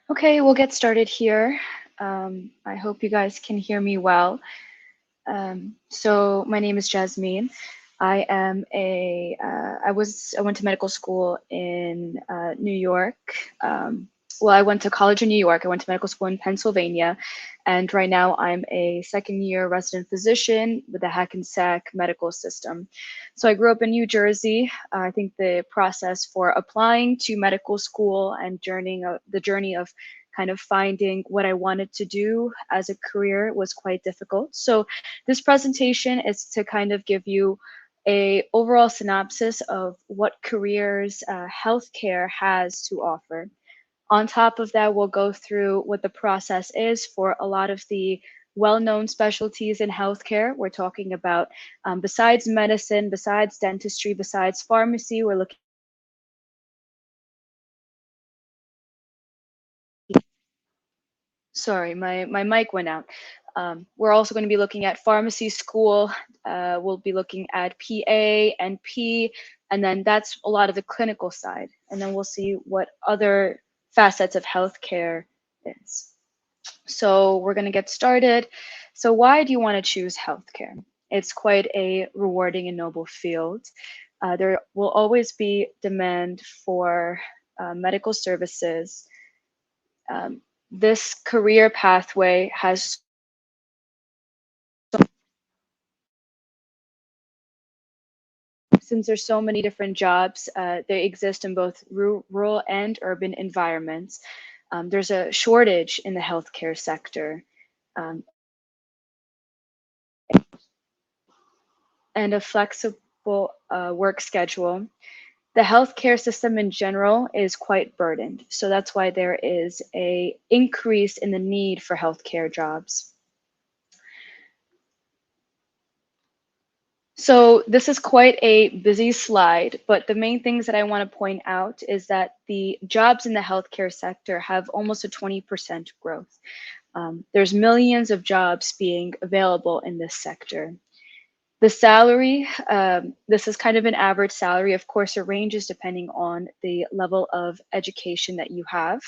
Okay, we'll get started here. I hope you guys can hear me well. So my name is Jasmine. I went to medical school in New York. Well, I went to college in New York. I went to medical school in Pennsylvania, and right now I'm a second-year resident physician with the Hackensack Medical System. So I grew up in New Jersey. I think the process for applying to medical school and the journey of kind of finding what I wanted to do as a career was quite difficult. So this presentation is to kind of give you a overall synopsis of what careers healthcare has to offer. On top of that, we'll go through what the process is for a lot of the well-known specialties in healthcare. We're talking about besides medicine, besides dentistry, besides pharmacy, we're looking. Sorry, my mic went out. We're also going to be looking at pharmacy school. We'll be looking at PA and P, and then that's a lot of the clinical side. And then we'll see what other facets of healthcare is. So we're going to get started. So why do you want to choose healthcare? It's quite a rewarding and noble field. There will always be demand for medical services. This career pathway has, since there's so many different jobs, they exist in both rural and urban environments. There's a shortage in the healthcare sector, um, and a flexible work schedule. The healthcare system in general is quite burdened. So that's why there is a increase in the need for healthcare jobs. So this is quite a busy slide, but the main things that I want to point out is that the jobs in the healthcare sector have almost a 20% growth. There's millions of jobs being available in this sector. The salary, this is kind of an average salary. Of course, it ranges depending on the level of education that you have.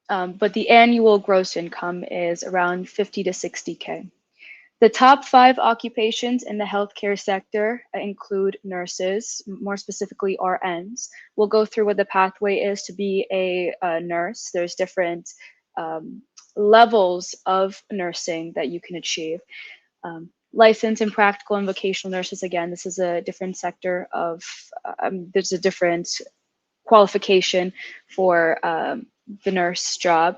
But the annual gross income is around 50 to 60K. The top 5 occupations in the healthcare sector include nurses, more specifically RNs. We'll go through what the pathway is to be a nurse. There's different levels of nursing that you can achieve. Licensed and practical and vocational nurses, again, this is a different sector of, there's a different qualification for the nurse job.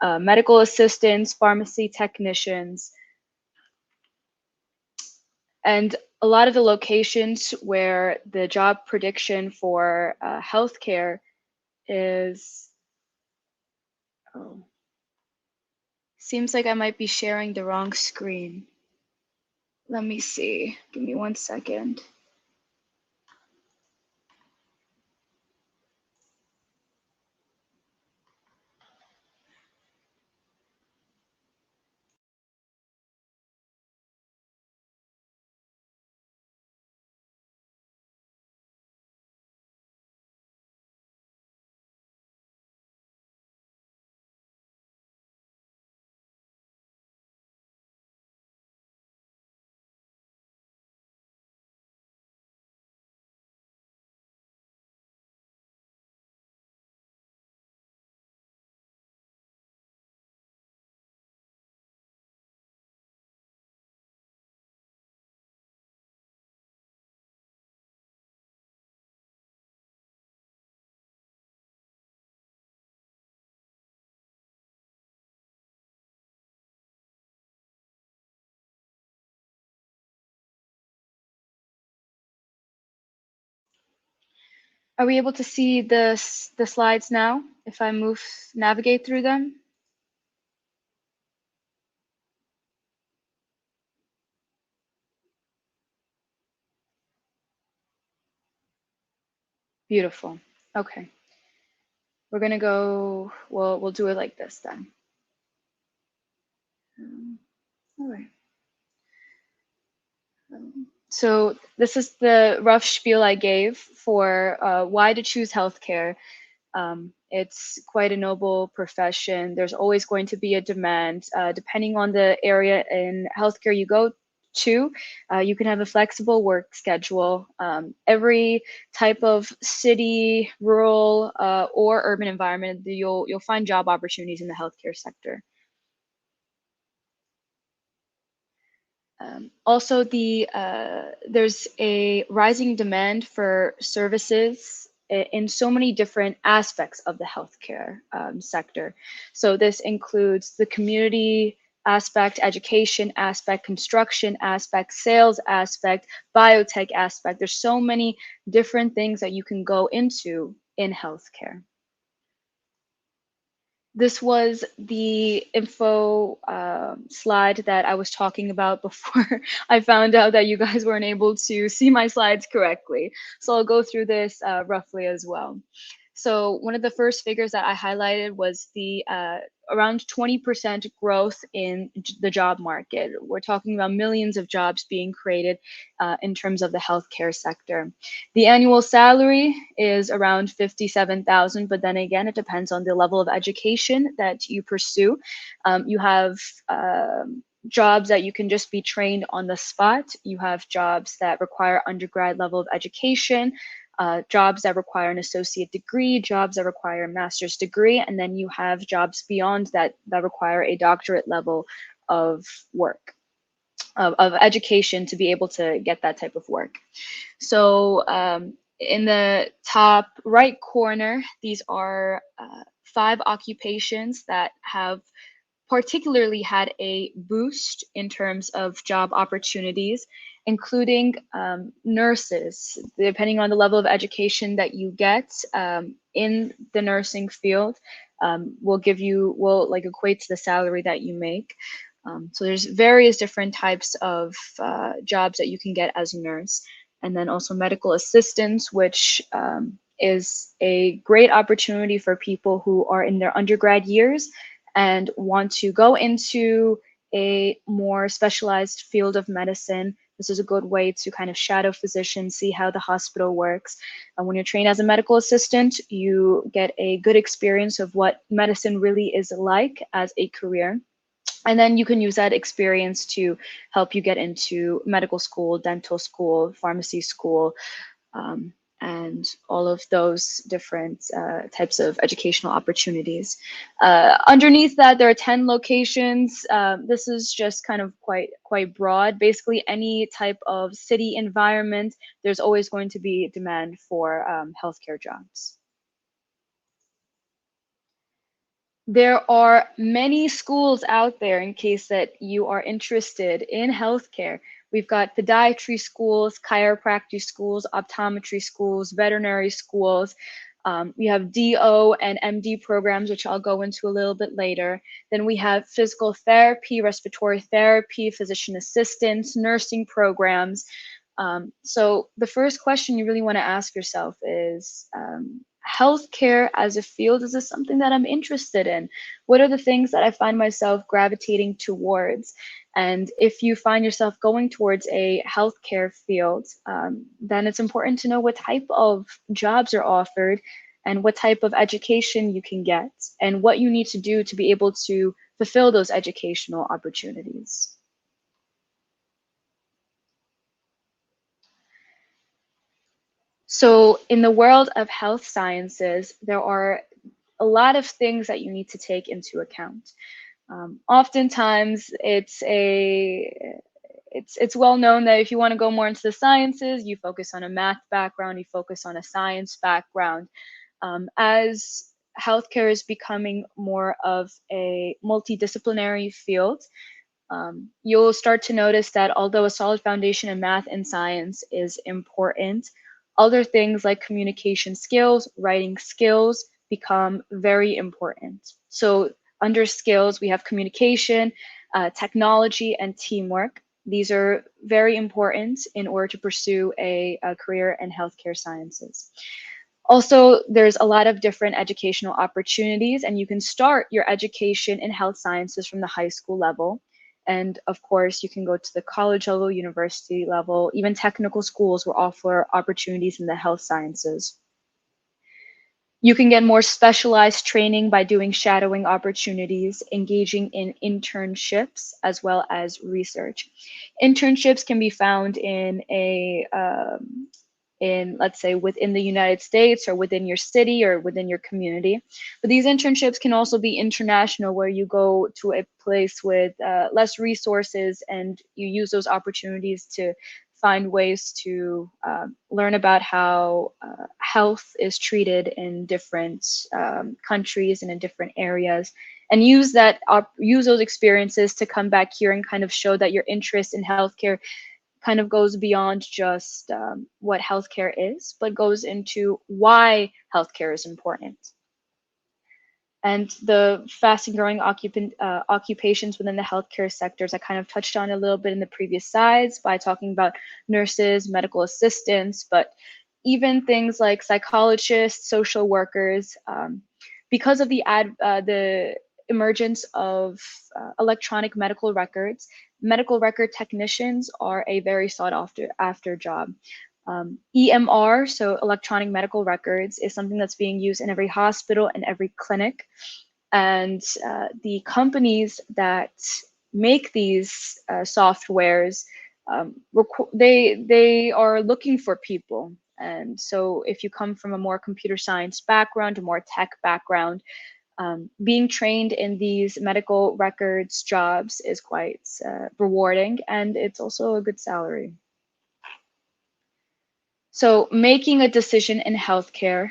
Medical assistants, pharmacy technicians, and a lot of the locations where the job prediction for healthcare is, oh, seems like I might be sharing the wrong screen. Let me see, give me 1 second. Are we able to see the slides now if I navigate through them? Beautiful. Okay. We're gonna go, well, we'll do it like this then. All right. So this is the rough spiel I gave for why to choose healthcare. It's quite a noble profession. There's always going to be a demand. Depending on the area in healthcare you go to, you can have a flexible work schedule. Every type of city, rural, or urban environment, you'll find job opportunities in the healthcare sector. Also, there's a rising demand for services in so many different aspects of the healthcare sector. So this includes the community aspect, education aspect, construction aspect, sales aspect, biotech aspect. There's so many different things that you can go into in healthcare. This was the info slide that I was talking about before I found out that you guys weren't able to see my slides correctly. So I'll go through this roughly as well. So one of the first figures that I highlighted was the around 20% growth in the job market. We're talking about millions of jobs being created in terms of the healthcare sector. The annual salary is around 57,000, but then again, it depends on the level of education that you pursue. You have jobs that you can just be trained on the spot. You have jobs that require undergrad level of education. Jobs that require an associate degree, jobs that require a master's degree, and then you have jobs beyond that that require a doctorate level of work, of education to be able to get that type of work. So in the top right corner, these are 5 occupations that have particularly had a boost in terms of job opportunities, including nurses. Depending on the level of education that you get in the nursing field, will like equate to the salary that you make. So there's various different types of jobs that you can get as a nurse. And then also medical assistants, which is a great opportunity for people who are in their undergrad years and want to go into a more specialized field of medicine. This is a good way to kind of shadow physicians, see how the hospital works. And when you're trained as a medical assistant, you get a good experience of what medicine really is like as a career. And then you can use that experience to help you get into medical school, dental school, pharmacy school, and all of those different types of educational opportunities. Underneath that, there are 10 locations. This is just kind of quite broad. Basically, any type of city environment, there's always going to be demand for healthcare jobs. There are many schools out there in case that you are interested in healthcare. We've got podiatry schools, chiropractic schools, optometry schools, veterinary schools. We have DO and MD programs, which I'll go into a little bit later. Then we have physical therapy, respiratory therapy, physician assistants, nursing programs. So the first question you really want to ask yourself is, healthcare as a field, is this something that I'm interested in? What are the things that I find myself gravitating towards? And if you find yourself going towards a healthcare field, then it's important to know what type of jobs are offered and what type of education you can get and what you need to do to be able to fulfill those educational opportunities. So in the world of health sciences, there are a lot of things that you need to take into account. Oftentimes, it's well known that if you want to go more into the sciences, you focus on a math background, you focus on a science background. As healthcare is becoming more of a multidisciplinary field, you'll start to notice that although a solid foundation in math and science is important, other things like communication skills, writing skills become very important. So under skills, we have communication, technology, and teamwork. These are very important in order to pursue a career in healthcare sciences. Also, there's a lot of different educational opportunities, and you can start your education in health sciences from the high school level. And of course, you can go to the college level, university level, even technical schools will offer opportunities in the health sciences. You can get more specialized training by doing shadowing opportunities, engaging in internships, as well as research. Internships can be found in, let's say, within the United States or within your city or within your community. But these internships can also be international, where you go to a place with less resources and you use those opportunities to find ways to learn about how health is treated in different countries and in different areas, and use those experiences to come back here and kind of show that your interest in healthcare kind of goes beyond just what healthcare is, but goes into why healthcare is important. And the fast and growing occupations within the healthcare sectors, I kind of touched on a little bit in the previous slides by talking about nurses, medical assistants, but even things like psychologists, social workers, because of the emergence of electronic medical records, medical record technicians are a very sought after job. EMR, so electronic medical records, is something that's being used in every hospital and every clinic. And the companies that make these softwares, they are looking for people. And so if you come from a more computer science background, a more tech background, being trained in these medical records jobs is quite rewarding, and it's also a good salary. So making a decision in healthcare,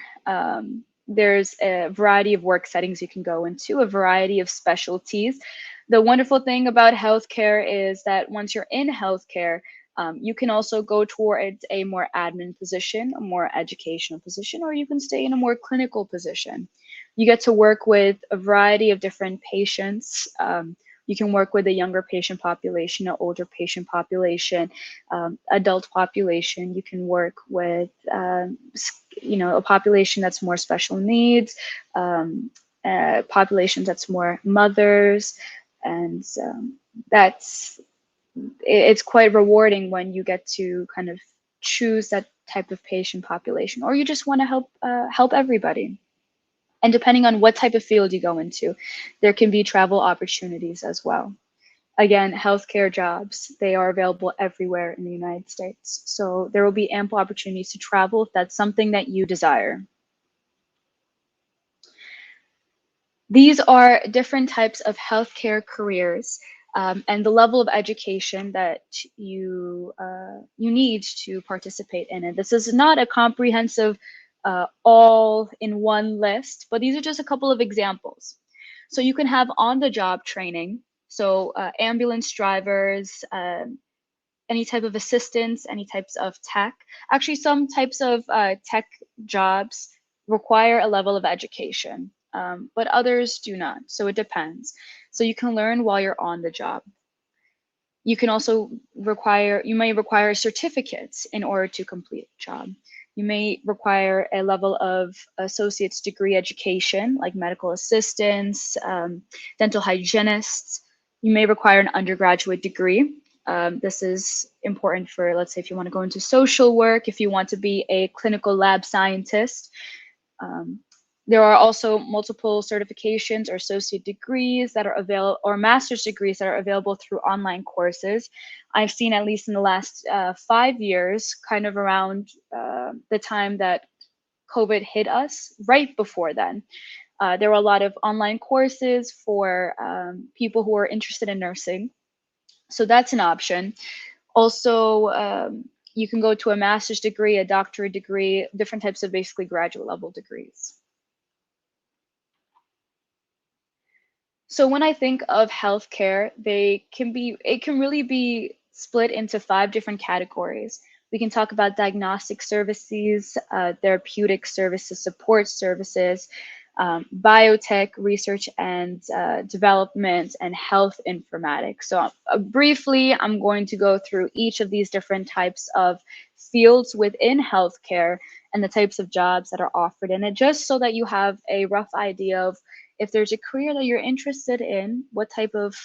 there's a variety of work settings you can go into, a variety of specialties. The wonderful thing about healthcare is that once you're in healthcare, you can also go towards a more admin position, a more educational position, or you can stay in a more clinical position. You get to work with a variety of different patients. You can work with a younger patient population, an older patient population, adult population. You can work with, a population that's more special needs, populations that's more mothers, and it's quite rewarding when you get to kind of choose that type of patient population, or you just want to help everybody. And depending on what type of field you go into, there can be travel opportunities as well. Again, healthcare jobs, they are available everywhere in the United States. So there will be ample opportunities to travel if that's something that you desire. These are different types of healthcare careers, and the level of education that you need to participate in it. This is not a comprehensive all-in-one list, but these are just a couple of examples. So you can have on-the-job training, so ambulance drivers, any type of assistance, any types of tech. Actually, some types of tech jobs require a level of education, but others do not. So it depends. So you can learn while you're on the job. You can also you may require certificates in order to complete a job. You may require a level of associate's degree education, like medical assistants, dental hygienists. You may require an undergraduate degree. This is important for, let's say, if you want to go into social work, if you want to be a clinical lab scientist. There are also multiple certifications or associate degrees that are available, or master's degrees that are available through online courses. I've seen, at least in the last 5 years, kind of around the time that COVID hit us, right before then, there were a lot of online courses for people who are interested in nursing. So that's an option. Also, you can go to a master's degree, a doctorate degree, different types of basically graduate level degrees. So when I think of healthcare, it can really be split into 5 different categories. We can talk about diagnostic services, therapeutic services, support services, biotech, research and development, and health informatics. So briefly, I'm going to go through each of these different types of fields within healthcare and the types of jobs that are offered in it, just so that you have a rough idea of, if there's a career that you're interested in, what type of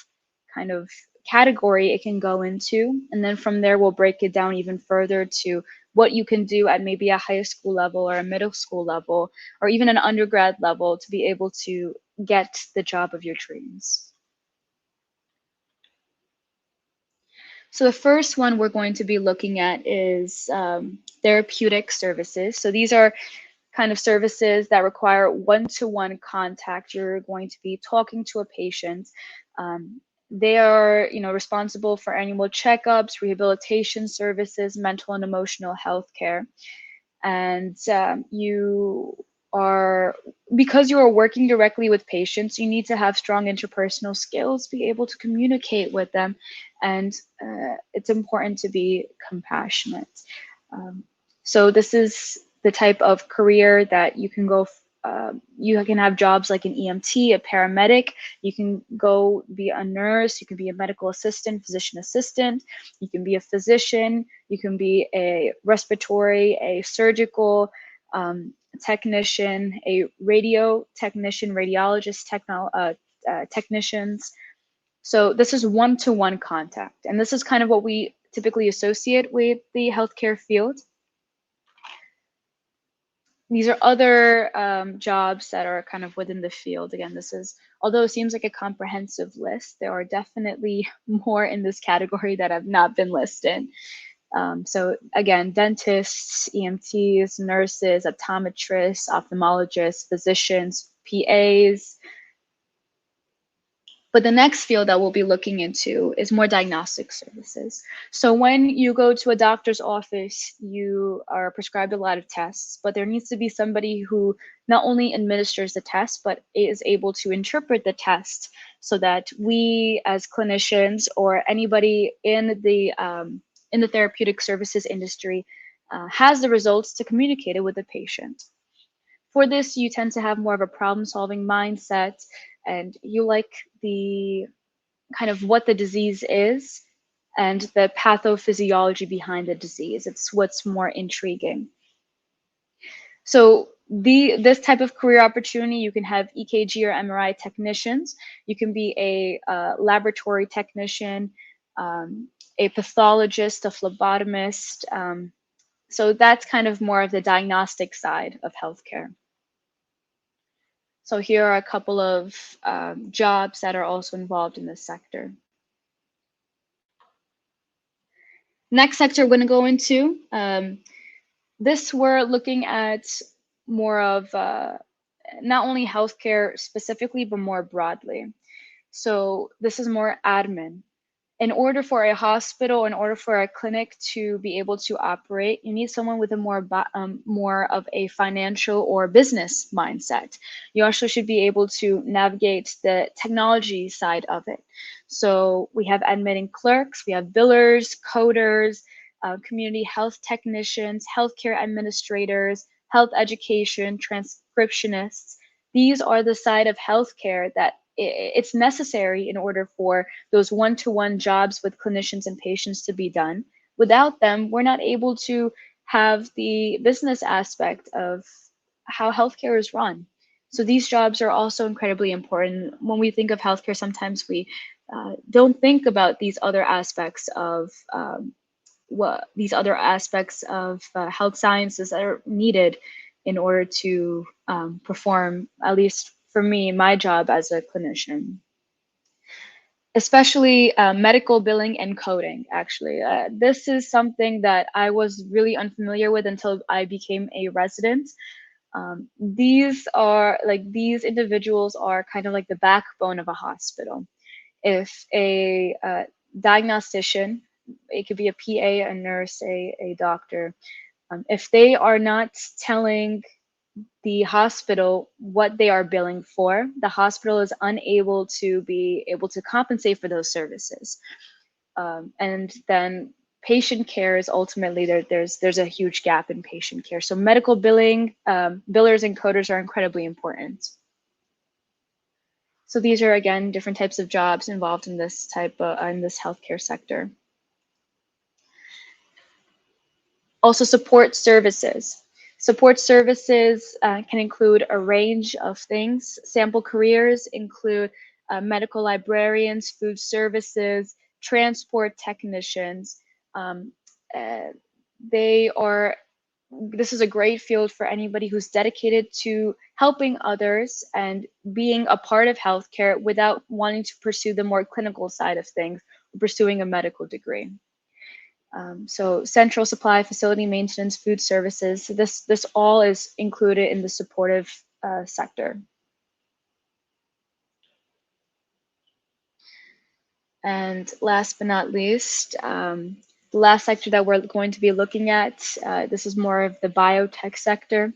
kind of category it can go into. And then from there, we'll break it down even further to what you can do at maybe a high school level or a middle school level or even an undergrad level to be able to get the job of your dreams. So the first one we're going to be looking at is therapeutic services. So these are kind of services that require one-to-one contact. You're going to be talking to a patient. They are, responsible for annual checkups, rehabilitation services, mental and emotional health care. And because you are working directly with patients, you need to have strong interpersonal skills, be able to communicate with them, and it's important to be compassionate. So this is the type of career that you can go. You can have jobs like an EMT, a paramedic. You can go be a nurse. You can be a medical assistant, physician assistant. You can be a physician. You can be a respiratory, a surgical technician, a radio technician, radiologist, technicians. So this is one-to-one contact, and this is kind of what we typically associate with the healthcare field. These are other jobs that are kind of within the field. Again, this is, although it seems like a comprehensive list, there are definitely more in this category that have not been listed. So again, dentists, EMTs, nurses, optometrists, ophthalmologists, physicians, PAs. But the next field that we'll be looking into is more diagnostic services. So when you go to a doctor's office, you are prescribed a lot of tests, but there needs to be somebody who not only administers the test, but is able to interpret the test so that we as clinicians or anybody in the therapeutic services industry has the results to communicate it with the patient. For this, you tend to have more of a problem-solving mindset, and you like the kind of what the disease is and the pathophysiology behind the disease. It's what's more intriguing. So this type of career opportunity, you can have EKG or MRI technicians. You can be a laboratory technician, a pathologist, a phlebotomist. So that's kind of more of the diagnostic side of healthcare. So here are a couple of jobs that are also involved in this sector. Next sector we're going to go into, this we're looking at more of not only healthcare specifically, but more broadly. So this is more admin. In order for a hospital, in order for a clinic to be able to operate, you need someone with a more of a financial or business mindset. You also should be able to navigate the technology side of it. So we have admitting clerks, we have billers, coders, community health technicians, healthcare administrators, health education, transcriptionists. These are the side of healthcare that it's necessary in order for those one-to-one jobs with clinicians and patients to be done. Without them, we're not able to have the business aspect of how healthcare is run. So these jobs are also incredibly important. When we think of healthcare, sometimes we don't think about these other aspects of health sciences that are needed in order to perform, at least for me, my job as a clinician. Especially medical billing and coding, actually. This is something that I was really unfamiliar with until I became a resident. These individuals are kind of like the backbone of a hospital. If a diagnostician, it could be a PA, a nurse, a doctor, if they are not telling the hospital what they are billing for, the hospital is unable to be able to compensate for those services. And then patient care is ultimately there's a huge gap in patient care. So medical billing, billers and coders are incredibly important. So these are, again, different types of jobs involved in this in this healthcare sector. Also, support services. Support services can include a range of things. Sample careers include medical librarians, food services, transport technicians. This is a great field for anybody who's dedicated to helping others and being a part of healthcare without wanting to pursue the more clinical side of things, pursuing a medical degree. So central supply, facility maintenance, food services, this all is included in the supportive sector. And last but not least, the last sector that we're going to be looking at, this is more of the biotech sector.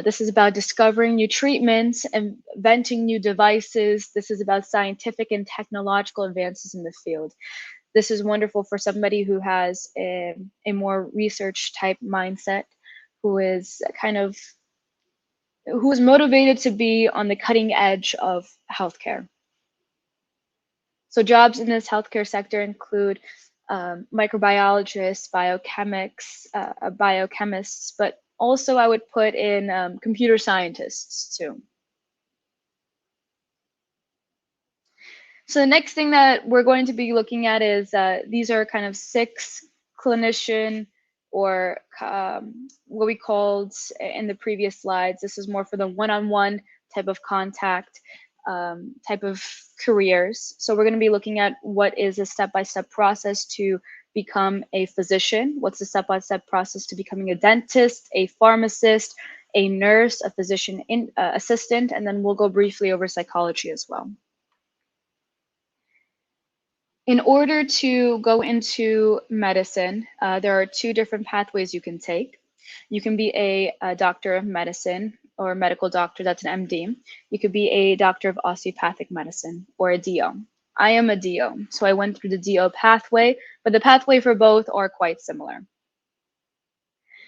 This is about discovering new treatments and inventing new devices. This is about scientific and technological advances in the field. This is wonderful for somebody who has a more research type mindset, who is motivated to be on the cutting edge of healthcare. So jobs in this healthcare sector include microbiologists, biochemists, but also I would put in computer scientists too. So the next thing that we're going to be looking at is these are kind of 6 clinician or what we called in the previous slides. This is more for the one-on-one type of contact, type of careers. So we're going to be looking at what is a step-by-step process to become a physician, what's the step-by-step process to becoming a dentist, a pharmacist, a nurse, a physician assistant, and then we'll go briefly over psychology as well. In order to go into medicine, there are 2 different pathways you can take. You can be a doctor of medicine or a medical doctor, that's an MD. You could be a doctor of osteopathic medicine or a DO. I am a DO, so I went through the DO pathway, but the pathway for both are quite similar.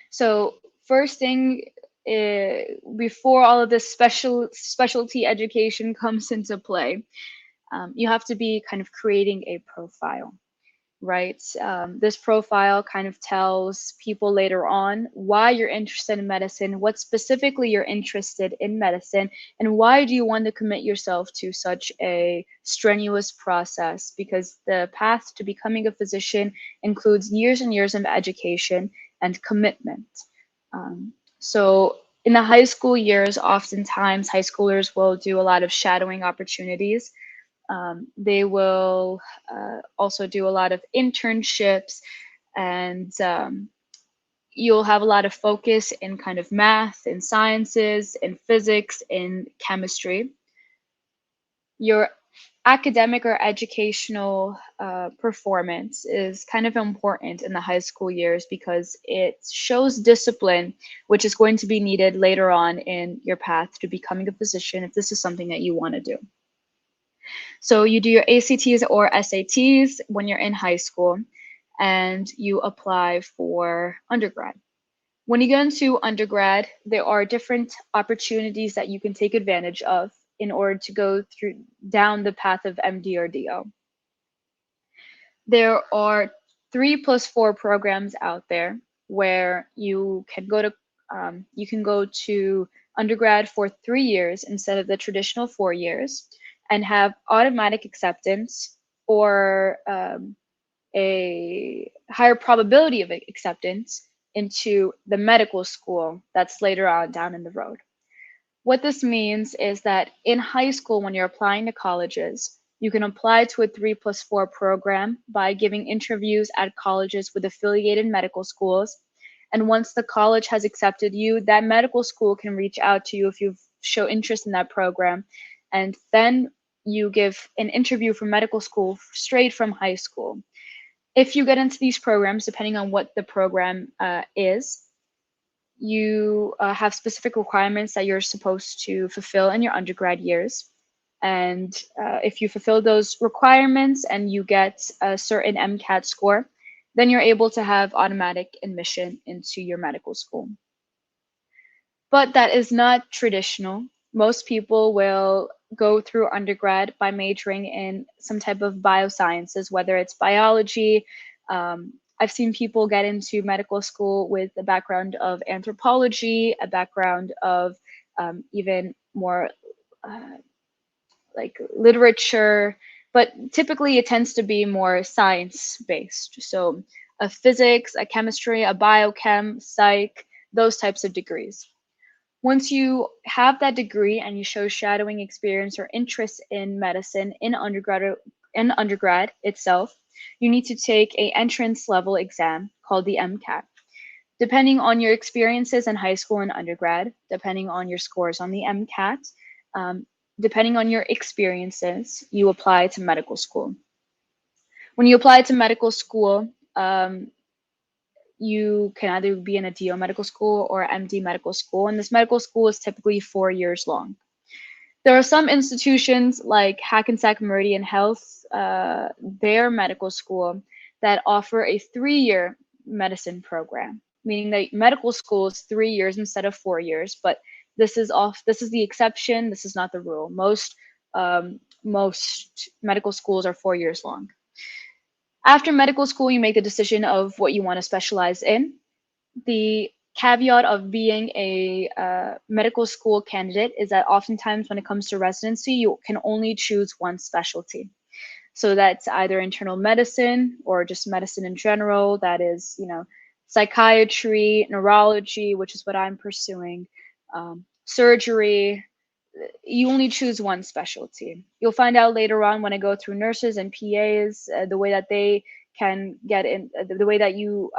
So first thing, before all of this specialty education comes into play, you have to be kind of creating a profile, right? This profile kind of tells people later on why you're interested in medicine, what specifically you're interested in medicine, and why do you want to commit yourself to such a strenuous process, because the path to becoming a physician includes years and years of education and commitment. So in the high school years, oftentimes high schoolers will do a lot of shadowing opportunities. They will also do a lot of internships, and you'll have a lot of focus in kind of math and sciences and physics and chemistry. Your academic or educational performance is kind of important in the high school years because it shows discipline, which is going to be needed later on in your path to becoming a physician if this is something that you want to do. So you do your ACTs or SATs when you're in high school, and you apply for undergrad. When you go into undergrad, there are different opportunities that you can take advantage of in order to go down the path of MD or DO. There are 3+4 programs out there where you can go to undergrad for 3 years instead of the traditional 4 years, and have automatic acceptance or a higher probability of acceptance into the medical school that's later on down in the road. What this means is that in high school, when you're applying to colleges, you can apply to a 3+4 program by giving interviews at colleges with affiliated medical schools. And once the college has accepted you, that medical school can reach out to you if you show interest in that program. And then you give an interview for medical school straight from high school. If you get into these programs, depending on what the program is, you have specific requirements that you're supposed to fulfill in your undergrad years. And if you fulfill those requirements and you get a certain MCAT score, then you're able to have automatic admission into your medical school. But that is not traditional. Most people will go through undergrad by majoring in some type of biosciences, whether it's biology. I've seen people get into medical school with a background of anthropology, a background of even more like literature, but typically it tends to be more science-based. So a physics, a chemistry, a biochem, psych, those types of degrees. Once you have that degree and you show shadowing experience or interest in medicine in undergrad itself, you need to take a entrance level exam called the MCAT. Depending on your experiences in high school and undergrad, depending on your scores on the MCAT, depending on your experiences, you apply to medical school. When you apply to medical school, you can either be in a DO medical school or MD medical school, and this medical school is typically 4 years long. There are some institutions like Hackensack Meridian Health, their medical school, that offer a 3-year medicine program, meaning that medical school is 3 years instead of 4 years. But this is the exception. This is not the rule. Most medical schools are 4 years long. After medical school, you make the decision of what you want to specialize in. The caveat of being a medical school candidate is that oftentimes when it comes to residency, you can only choose one specialty. So that's either internal medicine or just medicine in general. That is, psychiatry, neurology, which is what I'm pursuing, surgery. You only choose one specialty. You'll find out later on when I go through nurses and PAs, the way that they can get in, the way that you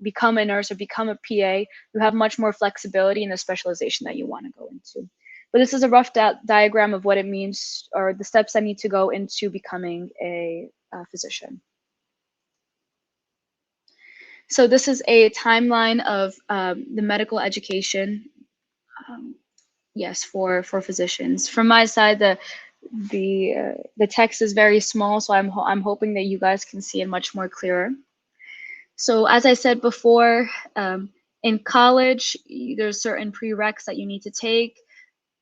become a nurse or become a PA, you have much more flexibility in the specialization that you want to go into. But this is a rough diagram of what it means, or the steps I need to go into becoming a physician. So this is a timeline of the medical education. Yes, for physicians. From my side, the text is very small, so I'm hoping that you guys can see it much more clearer. So as I said before, in college, there's certain prereqs that you need to take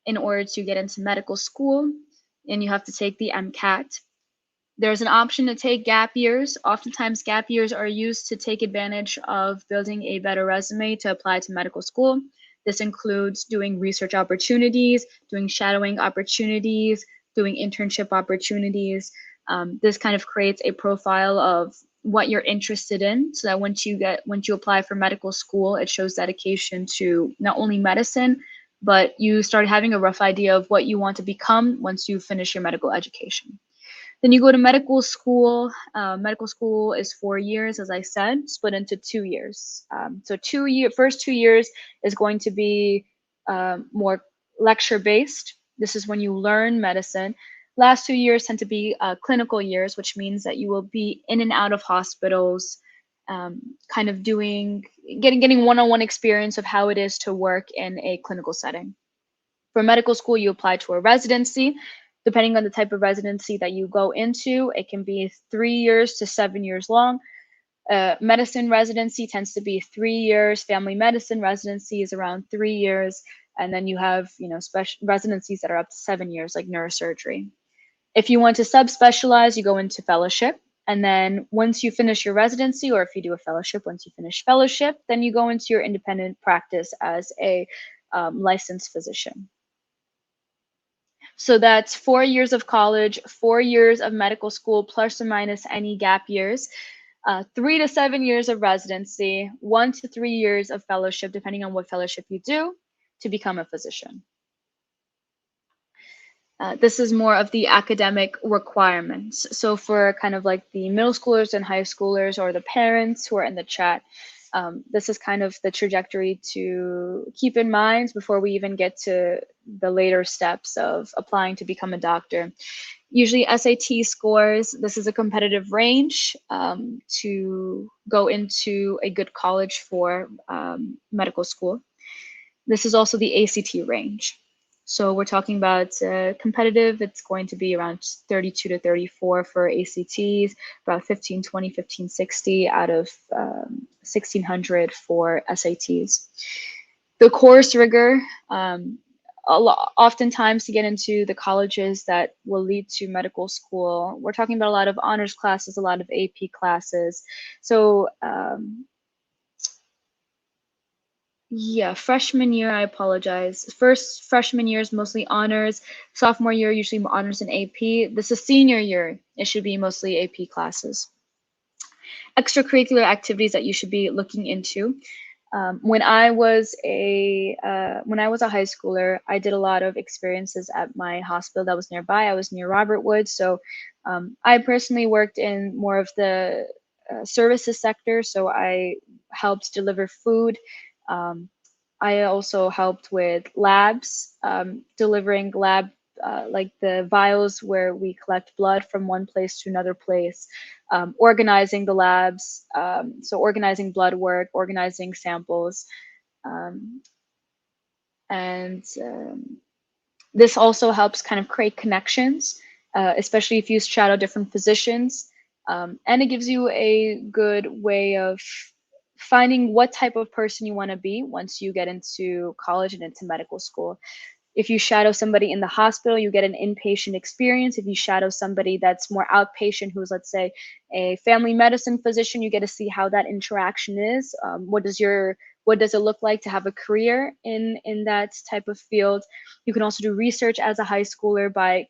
in order to get into medical school, and you have to take the MCAT. There's an option to take gap years. Oftentimes, gap years are used to take advantage of building a better resume to apply to medical school. This includes doing research opportunities, doing shadowing opportunities, doing internship opportunities. This kind of creates a profile of what you're interested in, so that once you apply for medical school, it shows dedication to not only medicine, but you start having a rough idea of what you want to become once you finish your medical education. Then you go to medical school. Medical school is 4 years, as I said, split into 2 years. So first 2 years is going to be more lecture-based. This is when you learn medicine. Last 2 years tend to be clinical years, which means that you will be in and out of hospitals, kind of getting one-on-one experience of how it is to work in a clinical setting. For medical school, you apply to a residency. Depending on the type of residency that you go into, it can be 3 years to 7 years long. Medicine residency tends to be 3 years. Family medicine residency is around 3 years. And then you have, special residencies that are up to 7 years, like neurosurgery. If you want to subspecialize, you go into fellowship. And then once you finish your residency, or if you do a fellowship, once you finish fellowship, then you go into your independent practice as a licensed physician. So that's 4 years of college, 4 years of medical school, plus or minus any gap years, 3 to 7 years of residency, 1 to 3 years of fellowship, depending on what fellowship you do, to become a physician. This is more of the academic requirements. So for kind of like the middle schoolers and high schoolers, or the parents who are in the chat, this is kind of the trajectory to keep in mind before we even get to the later steps of applying to become a doctor. Usually SAT scores, this is a competitive range to go into a good college for medical school. This is also the ACT range. So we're talking about competitive, it's going to be around 32 to 34 for ACTs, about 1520, 1560 out of 1600 for SATs. The course rigor, oftentimes to get into the colleges that will lead to medical school, we're talking about a lot of honors classes, a lot of AP classes. So yeah, freshman year, I apologize. First freshman year is mostly honors. Sophomore year, usually honors and AP. This is senior year. It should be mostly AP classes. Extracurricular activities that you should be looking into. When I was a high schooler, I did a lot of experiences at my hospital that was nearby. I was near Robert Wood, so I personally worked in more of the services sector. So I helped deliver food. I also helped with labs, delivering lab like the vials where we collect blood from one place to another place, organizing the labs, so organizing blood work, organizing samples, um, and this also helps kind of create connections, especially if you shadow different physicians, and it gives you a good way of finding what type of person you want to be once you get into college and into medical school. If you shadow somebody in the hospital, you get an inpatient experience. If you shadow somebody that's more outpatient, who's, let's say, a family medicine physician, you get to see how that interaction is. What does it look like to have a career in that type of field? You can also do research as a high schooler by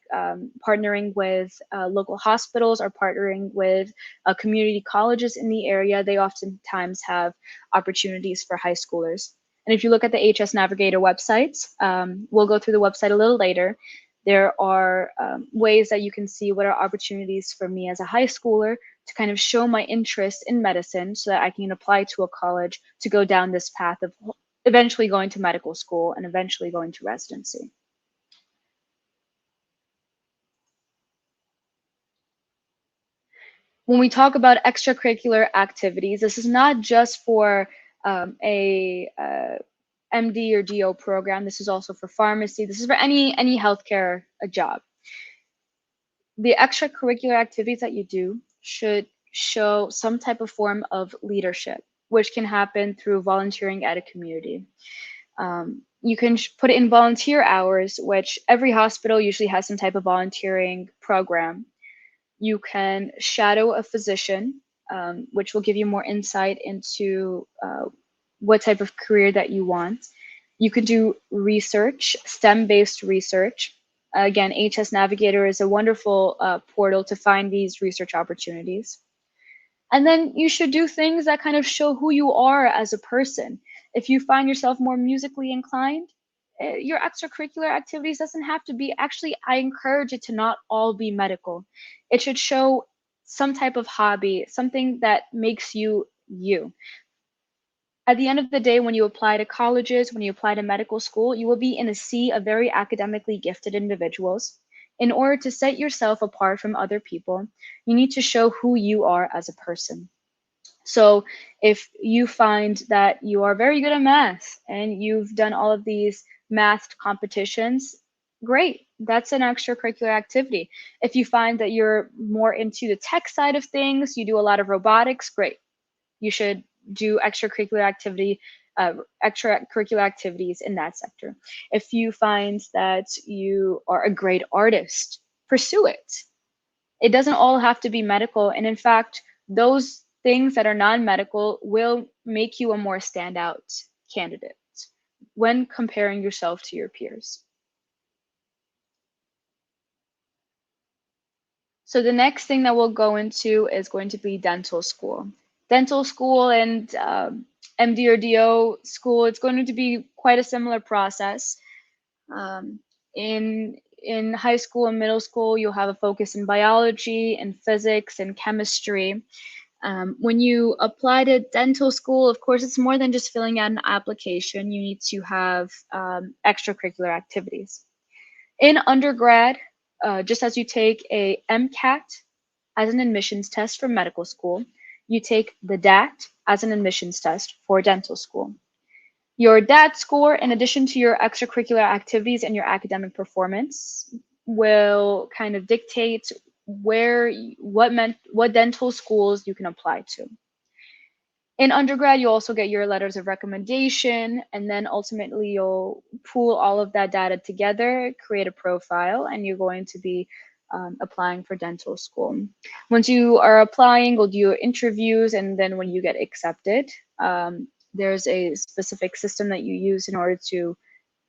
partnering with local hospitals or partnering with community colleges in the area. They oftentimes have opportunities for high schoolers. And if you look at the HS Navigator website, we'll go through the website a little later. There are ways that you can see what are opportunities for me as a high schooler to kind of show my interest in medicine so that I can apply to a college to go down this path of eventually going to medical school and eventually going to residency. When we talk about extracurricular activities, this is not just for a MD or DO program. This is also for pharmacy. This is for any healthcare job. The extracurricular activities that you do should show some type of form of leadership, which can happen through volunteering at a community. You can put it in volunteer hours, which every hospital usually has some type of volunteering program. You can shadow a physician, which will give you more insight into what type of career that you want. You could do research, STEM-based research. Again, HS Navigator is a wonderful portal to find these research opportunities. And then you should do things that kind of show who you are as a person. If you find yourself more musically inclined, your extracurricular activities doesn't have to be, actually, I encourage it to not all be medical. It should show some type of hobby, something that makes you you. At the end of the day, when you apply to colleges, when you apply to medical school, you will be in a sea of very academically gifted individuals. In order to set yourself apart from other people, you need to show who you are as a person. So if you find that you are very good at math and you've done all of these math competitions, great. That's an extracurricular activity. If you find that you're more into the tech side of things, you do a lot of robotics, great. You should do extracurricular activities in that sector. If you find that you are a great artist, pursue it. It doesn't all have to be medical. And in fact, those things that are non-medical will make you a more standout candidate when comparing yourself to your peers. So the next thing that we'll go into is going to be dental school. Dental school and MD or DO school, it's going to be quite a similar process. In high school and middle school, you'll have a focus in biology and physics and chemistry. When you apply to dental school, of course, it's more than just filling out an application. You need to have extracurricular activities. In undergrad, just as you take a MCAT as an admissions test for medical school, you take the DAT as an admissions test for dental school. Your DAT score, in addition to your extracurricular activities and your academic performance, will kind of dictate what dental schools you can apply to. In undergrad, you also get your letters of recommendation, and then ultimately you'll pool all of that data together, create a profile, and you're going to be applying for dental school. Once you are applying, we'll do interviews, and then when you get accepted, there's a specific system that you use in order to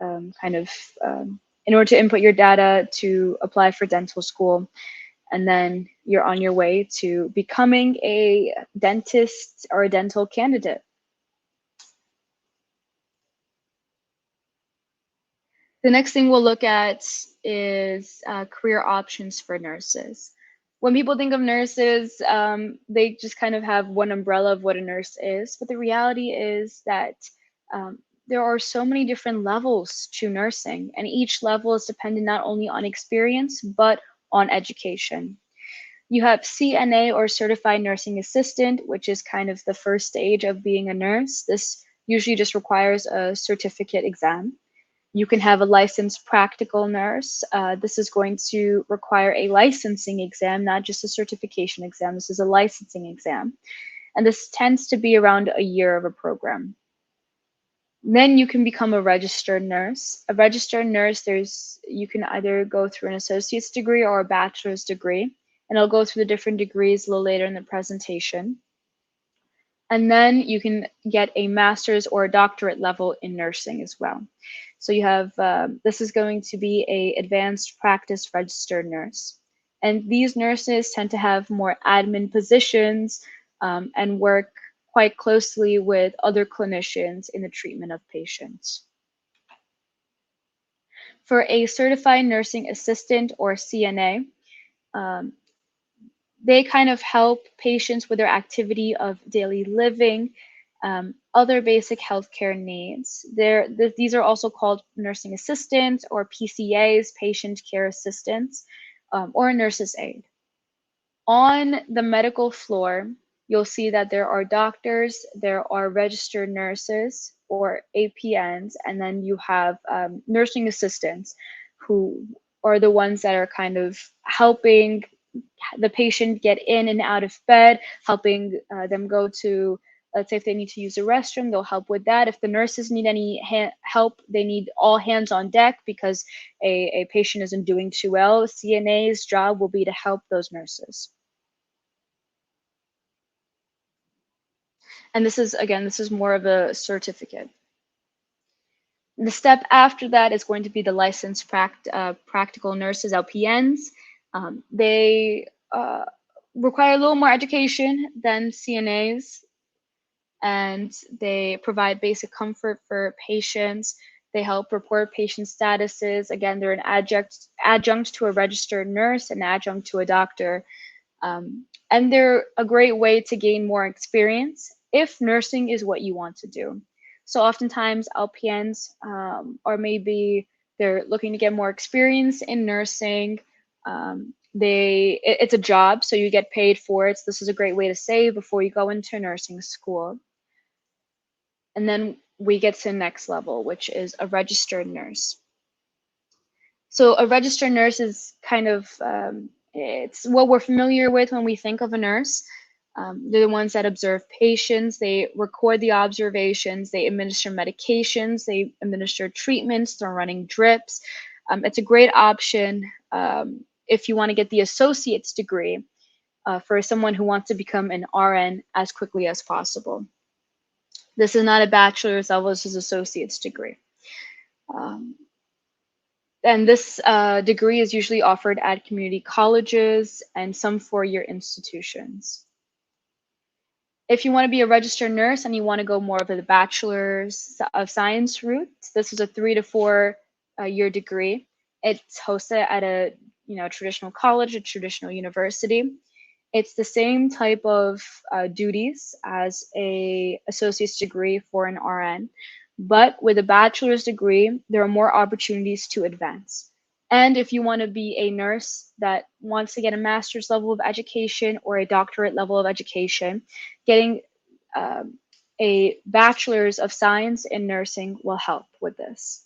in order to input your data to apply for dental school. and then you're on your way to becoming a dentist or a dental candidate. The next thing we'll look at is career options for nurses. When people think of nurses, they just kind of have one umbrella of what a nurse is, but the reality is that um, there are so many different levels to nursing, and each level is dependent not only on experience, but on education. You have CNA or Certified Nursing Assistant, which is kind of the first stage of being a nurse. This usually just requires a certificate exam. You can have a licensed practical nurse. This is going to require a licensing exam, not just a certification exam. This is a licensing exam. And this tends to be around a year of a program. Then you can become a registered nurse. A registered nurse, you can either go through an associate's degree or a bachelor's degree. And I'll go through the different degrees a little later in the presentation. And then you can get a master's or a doctorate level in nursing as well. So you have, this is going to be a advanced practice registered nurse. And these nurses tend to have more admin positions and work quite closely with other clinicians in the treatment of patients. For a certified nursing assistant or CNA, they kind of help patients with their activity of daily living, other basic healthcare needs. These are also called nursing assistants or PCAs, patient care assistants, or a nurse's aide. On the medical floor, you'll see that there are doctors, there are registered nurses or APNs, and then you have nursing assistants who are the ones that are kind of helping the patient get in and out of bed, helping them go to, let's say if they need to use a restroom, they'll help with that. If the nurses need any help, they need all hands on deck because a patient isn't doing too well. CNA's job will be to help those nurses. And this is, again, this is more of a certificate. The step after that is going to be the licensed practical nurses, LPNs. They require a little more education than CNAs, and they provide basic comfort for patients. They help report patient statuses. Again, they're an adjunct to a registered nurse, an adjunct to a doctor. And they're a great way to gain more experience if nursing is what you want to do. So oftentimes LPNs, or maybe they're looking to get more experience in nursing. It's a job, so you get paid for it. So this is a great way to save before you go into nursing school. And then we get to the next level, which is a registered nurse. So a registered nurse is kind of, it's what we're familiar with when we think of a nurse. They're the ones that observe patients, they record the observations, they administer medications, they administer treatments, they're running drips. It's a great option if you want to get the associate's degree for someone who wants to become an RN as quickly as possible. This is not a bachelor's level, this is associate's degree. And this degree is usually offered at community colleges and some four-year institutions. If you want to be a registered nurse and you want to go more of the bachelor's of science route, this is a 3 to 4 year degree. It's hosted at a traditional college, a traditional university. It's the same type of duties as a associate's degree for an RN, but with a bachelor's degree, there are more opportunities to advance. And if you want to be a nurse that wants to get a master's level of education or a doctorate level of education, getting a bachelor's of science in nursing will help with this.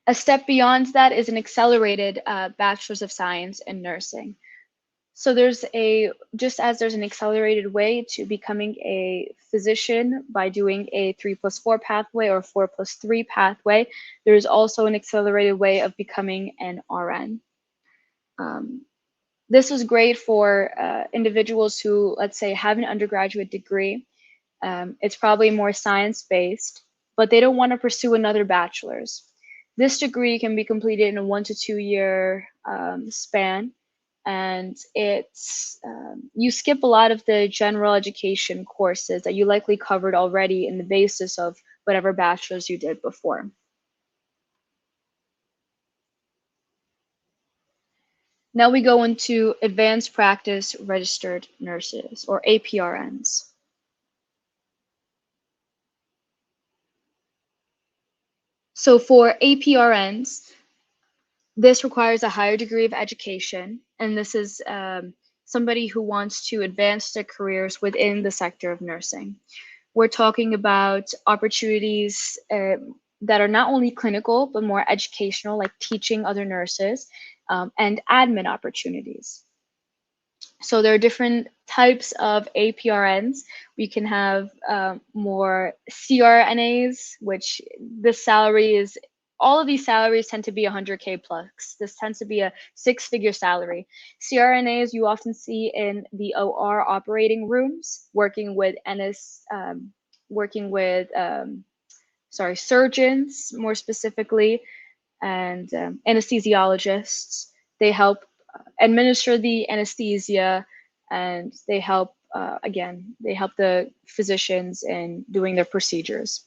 A step beyond that is an accelerated bachelor's of science in nursing. So just as there's an accelerated way to becoming a physician by doing a 3+4 pathway or 4+3 pathway, there's also an accelerated way of becoming an RN. This is great for individuals who, let's say, have an undergraduate degree. It's probably more science-based. but they don't want to pursue another bachelor's. This degree can be completed in a 1 to 2 year span, and it's you skip a lot of the general education courses that you likely covered already in the basis of whatever bachelor's you did before. Now we go into advanced practice registered nurses, or APRNs. So for APRNs, this requires a higher degree of education, and this is somebody who wants to advance their careers within the sector of nursing. We're talking about opportunities that are not only clinical, but more educational, like teaching other nurses, and admin opportunities. So there are different types of APRNs. We can have more CRNAs, which the salary is, all of these salaries tend to be 100K plus. This tends to be a 6-figure salary. CRNAs you often see in the OR operating rooms, working with surgeons more specifically, and anesthesiologists. They help administer the anesthesia, and they help they help the physicians in doing their procedures.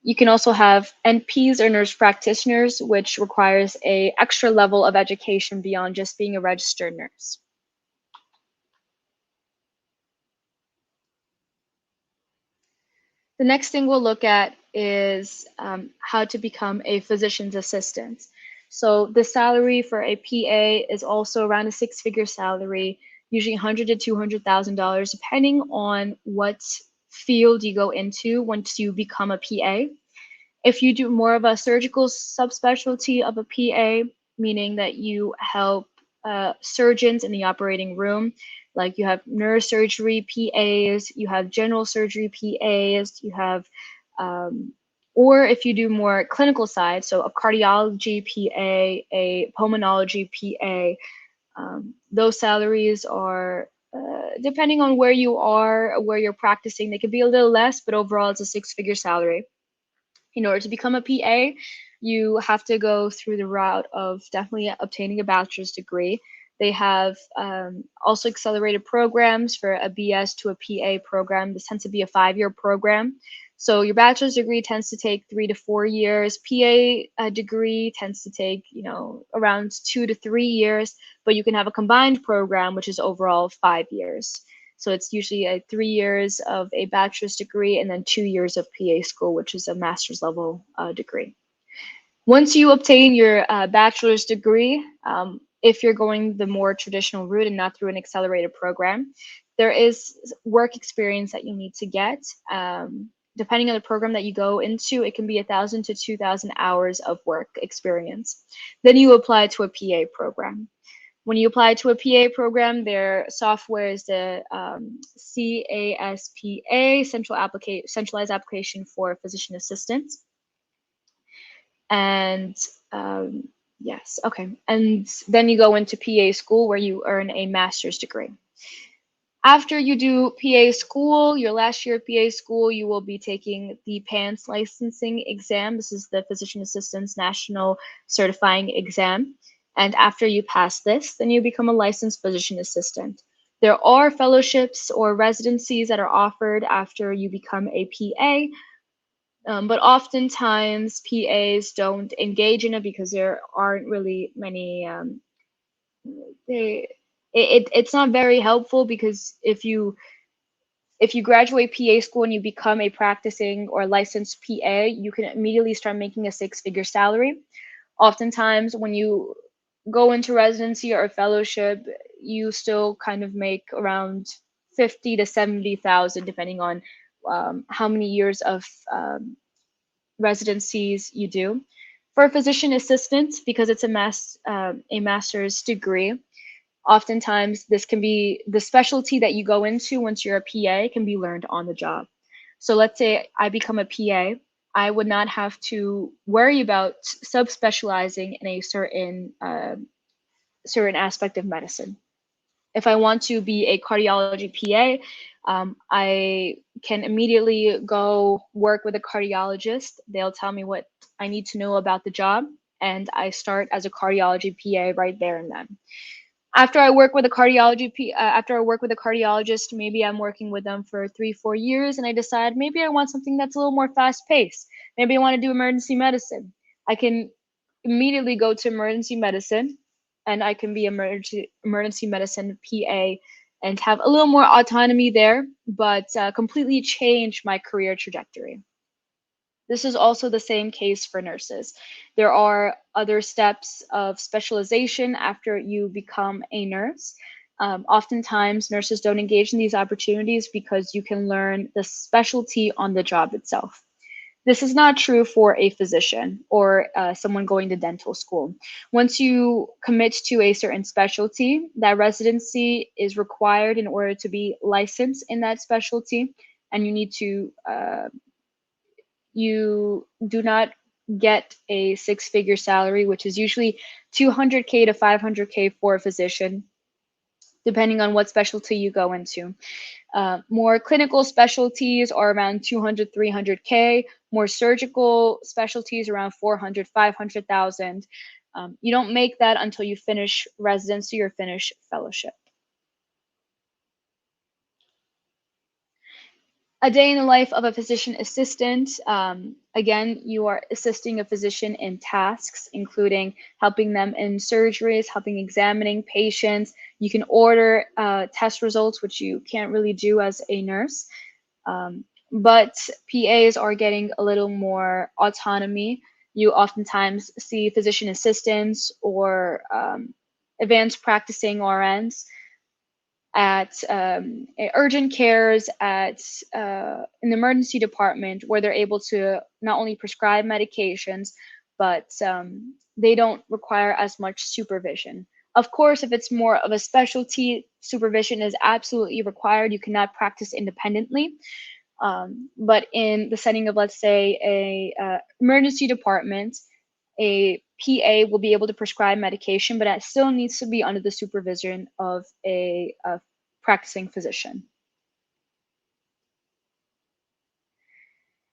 You can also have NPs, or nurse practitioners, which requires a extra level of education beyond just being a registered nurse. The next thing we'll look at is how to become a physician's assistant. So the salary for a PA is also around a 6-figure salary, usually $100,000 to $200,000, depending on what field you go into once you become a PA. If you do more of a surgical subspecialty of a PA, meaning that you help surgeons in the operating room, like you have neurosurgery PAs, you have general surgery PAs, you have, or if you do more clinical side, so a cardiology PA, a pulmonology PA, those salaries are, depending on where you are, where you're practicing, they could be a little less, but overall it's a 6-figure salary. In order to become a PA, you have to go through the route of definitely obtaining a bachelor's degree. They have also accelerated programs for a BS to a PA program. This tends to be a 5-year program. So your bachelor's degree tends to take 3 to 4 years. PA degree tends to take, around 2 to 3 years, but you can have a combined program, which is overall 5 years. So it's usually 3 years of a bachelor's degree and then 2 years of PA school, which is a master's level degree. Once you obtain your bachelor's degree, if you're going the more traditional route and not through an accelerated program, there is work experience that you need to get. Depending on the program that you go into, it can be 1,000 to 2,000 hours of work experience. Then you apply to a PA program. When you apply to a PA program, their software is the CASPA, Centralized Application for Physician Assistants. And yes, okay. And then you go into PA school where you earn a master's degree. After you do PA school, your last year of PA school, you will be taking the PANCE licensing exam. This is the Physician Assistants National Certifying Exam. And after you pass this, then you become a licensed physician assistant. There are fellowships or residencies that are offered after you become a PA, but oftentimes PAs don't engage in it because there aren't really many, it's not very helpful, because if you graduate PA school and you become a practicing or licensed PA, you can immediately start making a 6-figure salary. Oftentimes when you go into residency or fellowship, you still kind of make around 50 to 70,000, depending on how many years of residencies you do. For a physician assistant, because it's a master's degree, oftentimes this can be the specialty that you go into once you're a PA can be learned on the job. So let's say I become a PA, I would not have to worry about subspecializing in a certain aspect of medicine. If I want to be a cardiology PA, I can immediately go work with a cardiologist. They'll tell me what I need to know about the job, and I start as a cardiology PA right there and then. After I work with a cardiologist, maybe I'm working with them for 3, 4 years, and I decide maybe I want something that's a little more fast paced. Maybe I want to do emergency medicine. I can immediately go to emergency medicine, and I can be emergency medicine PA and have a little more autonomy there, but completely change my career trajectory. This is also the same case for nurses. There are other steps of specialization after you become a nurse. Oftentimes, nurses don't engage in these opportunities because you can learn the specialty on the job itself. This is not true for a physician or someone going to dental school. Once you commit to a certain specialty, that residency is required in order to be licensed in that specialty, and you do not get a six-figure salary, which is usually 200K to 500K for a physician, depending on what specialty you go into. More clinical specialties are around 200, 300K. More surgical specialties around 400, 500,000. You don't make that until you finish residency or finish fellowship. A day in the life of a physician assistant. Again, you are assisting a physician in tasks, including helping them in surgeries, helping examining patients. You can order test results, which you can't really do as a nurse. But PAs are getting a little more autonomy. You oftentimes see physician assistants or advanced practicing RNs at urgent cares, in the emergency department, where they're able to not only prescribe medications, but they don't require as much supervision. Of course, if it's more of a specialty, supervision is absolutely required. You cannot practice independently. But in the setting of, let's say, a emergency department, a PA will be able to prescribe medication, but it still needs to be under the supervision of a practicing physician.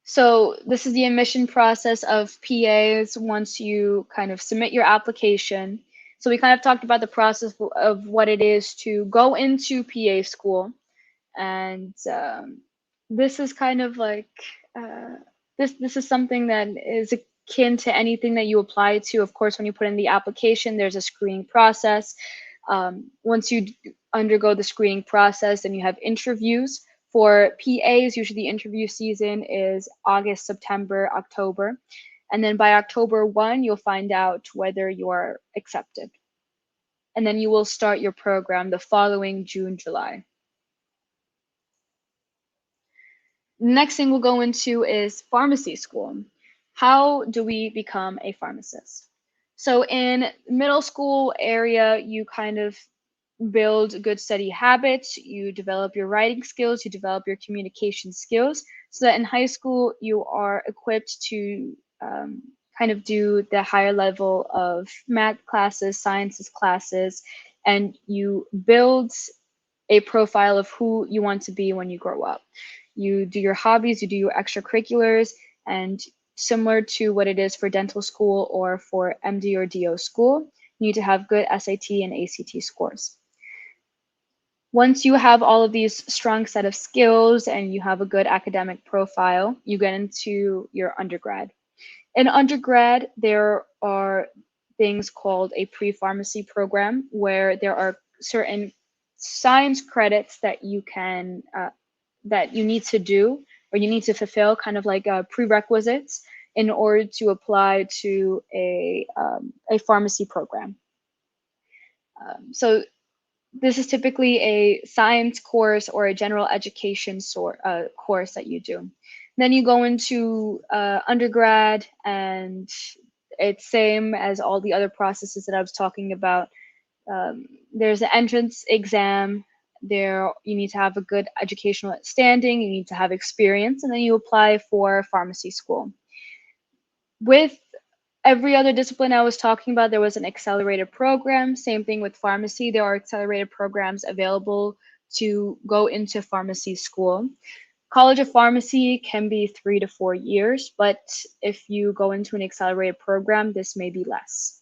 So this is the admission process of PAs once you kind of submit your application. So we kind of talked about the process of what it is to go into PA school, and this is kind of like this is something that is akin to anything that you apply to. Of course, when you put in the application, there's a screening process. Once you undergo the screening process, then you have interviews. For PAs, usually the interview season is August, September, October. And then by October 1, you'll find out whether you're accepted. And then you will start your program the following June, July. Next thing we'll go into is pharmacy school. How do we become a pharmacist? So in middle school area, you kind of build good steady habits, you develop your writing skills, you develop your communication skills, so that in high school you are equipped to kind of do the higher level of math classes, sciences classes, and you build a profile of who you want to be when you grow up. You do your hobbies, you do your extracurriculars, and similar to what it is for dental school or for MD or DO school, you need to have good SAT and ACT scores. Once you have all of these strong set of skills and you have a good academic profile, you get into your undergrad. In undergrad, there are things called a pre-pharmacy program, where there are certain science credits that you can that you need to do, or you need to fulfill, kind of like prerequisites in order to apply to a pharmacy program. So this is typically a science course or a general education course that you do. Then you go into undergrad, and it's same as all the other processes that I was talking about. There's an entrance exam. There you need to have a good educational standing, you need to have experience, and then you apply for pharmacy school. With every other discipline I was talking about, there was an accelerated program. Same thing with pharmacy. There are accelerated programs available to go into pharmacy school. College of Pharmacy can be 3 to 4 years, but if you go into an accelerated program, this may be less.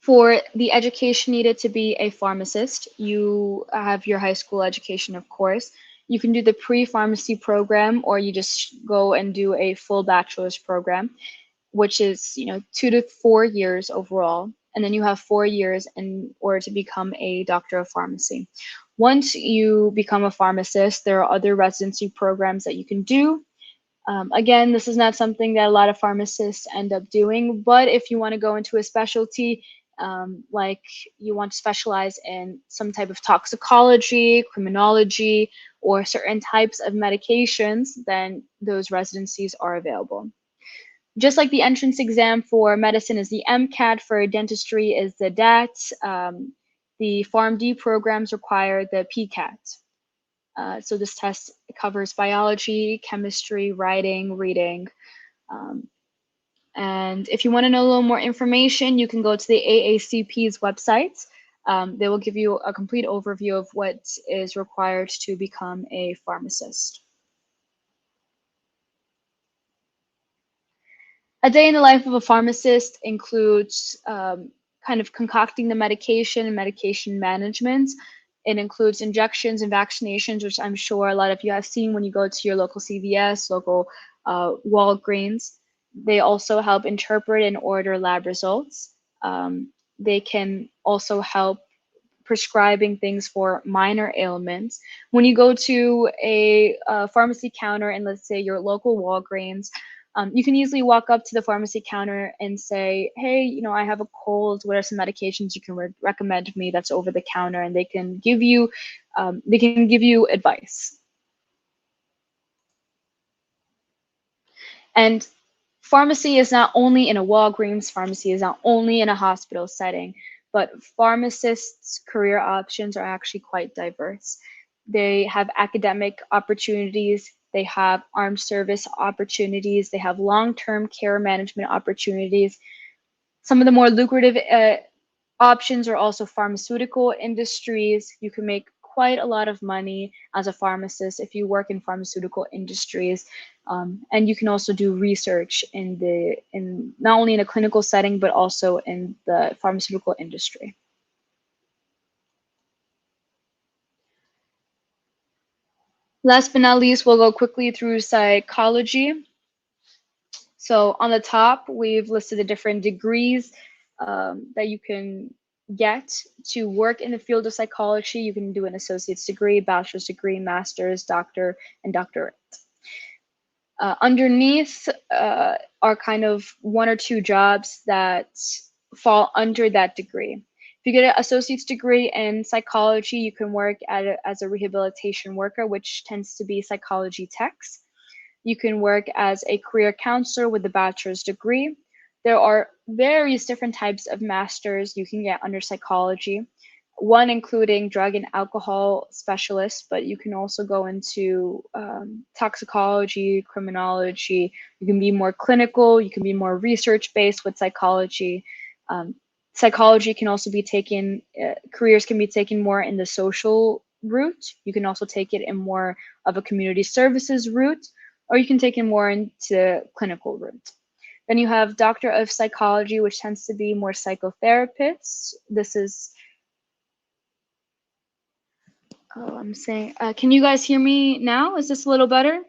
For the education needed to be a pharmacist, you have your high school education, of course. You can do the pre-pharmacy program, or you just go and do a full bachelor's program, which is 2 to 4 years overall. And then you have 4 years in order to become a doctor of pharmacy. Once you become a pharmacist, there are other residency programs that you can do. Again, this is not something that a lot of pharmacists end up doing, but if you want to go into a specialty, like you want to specialize in some type of toxicology, criminology, or certain types of medications, then those residencies are available. Just like the entrance exam for medicine is the MCAT, for dentistry is the DAT, the PharmD programs require the PCAT. So this test covers biology, chemistry, writing, reading. And if you want to know a little more information, you can go to the AACP's website. They will give you a complete overview of what is required to become a pharmacist. A day in the life of a pharmacist includes kind of concocting the medication and medication management. It includes injections and vaccinations, which I'm sure a lot of you have seen when you go to your local CVS, local Walgreens. They also help interpret and order lab results. They can also help prescribing things for minor ailments. When you go to a pharmacy counter in, let's say, your local Walgreens, you can easily walk up to the pharmacy counter and say, hey, I have a cold. What are some medications you can recommend me that's over the counter? And they can give you advice. And pharmacy is not only in a Walgreens, pharmacy is not only in a hospital setting, but pharmacists' career options are actually quite diverse. They have academic opportunities, they have armed service opportunities, they have long-term care management opportunities. Some of the more lucrative options are also pharmaceutical industries. You can make quite a lot of money as a pharmacist if you work in pharmaceutical industries. And you can also do research in not only in a clinical setting, but also in the pharmaceutical industry. Last but not least, we'll go quickly through psychology. So on the top, we've listed the different degrees that you can get to work in the field of psychology. You can do an associate's degree, bachelor's degree, master's, doctor, and doctorate. Underneath are kind of one or two jobs that fall under that degree. If you get an associate's degree in psychology, you can work as a rehabilitation worker, which tends to be psychology techs. You can work as a career counselor with a bachelor's degree. There are various different types of masters you can get under psychology, one including drug and alcohol specialist, but you can also go into toxicology, criminology. You can be more clinical, you can be more research-based with psychology. Psychology can also be taken, careers can be taken more in the social route. You can also take it in more of a community services route, or you can take it more into clinical route. Then you have Doctor of Psychology, which tends to be more psychotherapists. This is, I'm saying, can you guys hear me now? Is this a little better?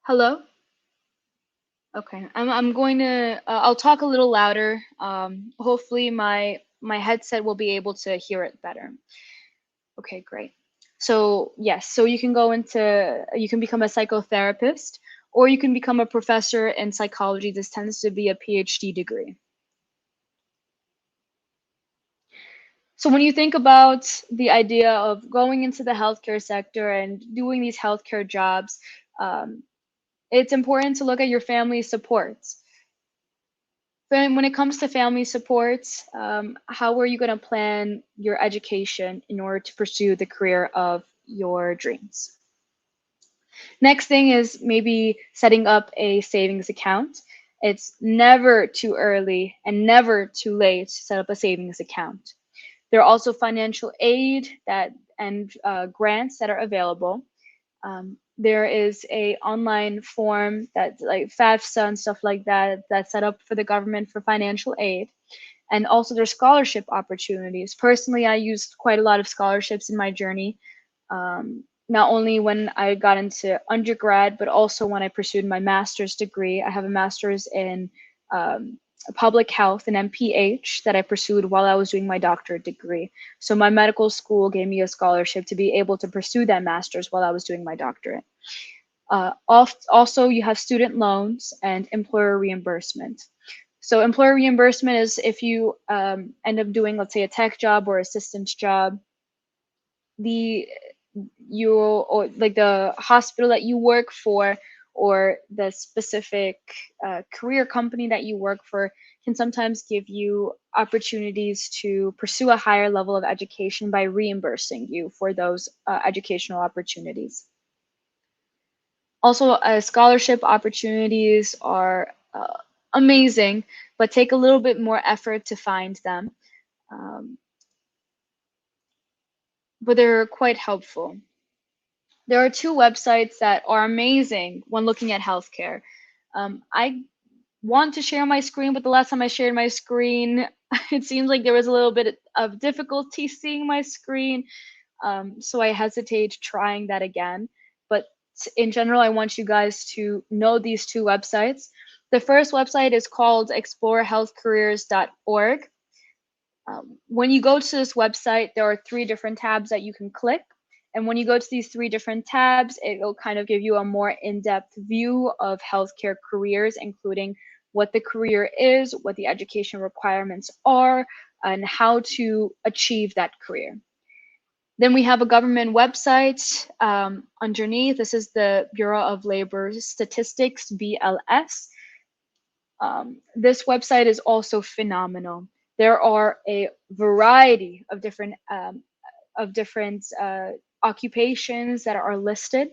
Hello? Okay, I'm going to, I'll talk a little louder. Hopefully my headset will be able to hear it better. Okay, great. So yes, so you can you can become a psychotherapist, or you can become a professor in psychology. This tends to be a PhD degree. So when you think about the idea of going into the healthcare sector and doing these healthcare jobs, it's important to look at your family supports. when it comes to family supports, how are you going to plan your education in order to pursue the career of your dreams? Next thing is maybe setting up a savings account. It's never too early and never too late to set up a savings account. There are also financial aid and grants that are available. There is a online form that like FAFSA and stuff like that that's set up for the government for financial aid. And also there's scholarship opportunities. Personally, I used quite a lot of scholarships in my journey, not only when I got into undergrad, but also when I pursued my master's degree. I have a master's in public health, an MPH, that I pursued while I was doing my doctorate degree. So my medical school gave me a scholarship to be able to pursue that master's while I was doing my doctorate. Also, you have student loans and employer reimbursement. So employer reimbursement is if you end up doing, let's say, a tech job or assistant job, the hospital that you work for or the specific career company that you work for can sometimes give you opportunities to pursue a higher level of education by reimbursing you for those educational opportunities. Also, scholarship opportunities are amazing, but take a little bit more effort to find them. But they're quite helpful. There are two websites that are amazing when looking at healthcare. I want to share my screen, but the last time I shared my screen, it seems like there was a little bit of difficulty seeing my screen. So I hesitate trying that again. But in general, I want you guys to know these two websites. The first website is called explorehealthcareers.org. When you go to this website, there are 3 different tabs that you can click. And when you go to these 3 different tabs, it'll kind of give you a more in-depth view of healthcare careers, including what the career is, what the education requirements are, and how to achieve that career. Then we have a government website underneath. This is the Bureau of Labor Statistics, BLS. This website is also phenomenal. There are a variety of different occupations that are listed.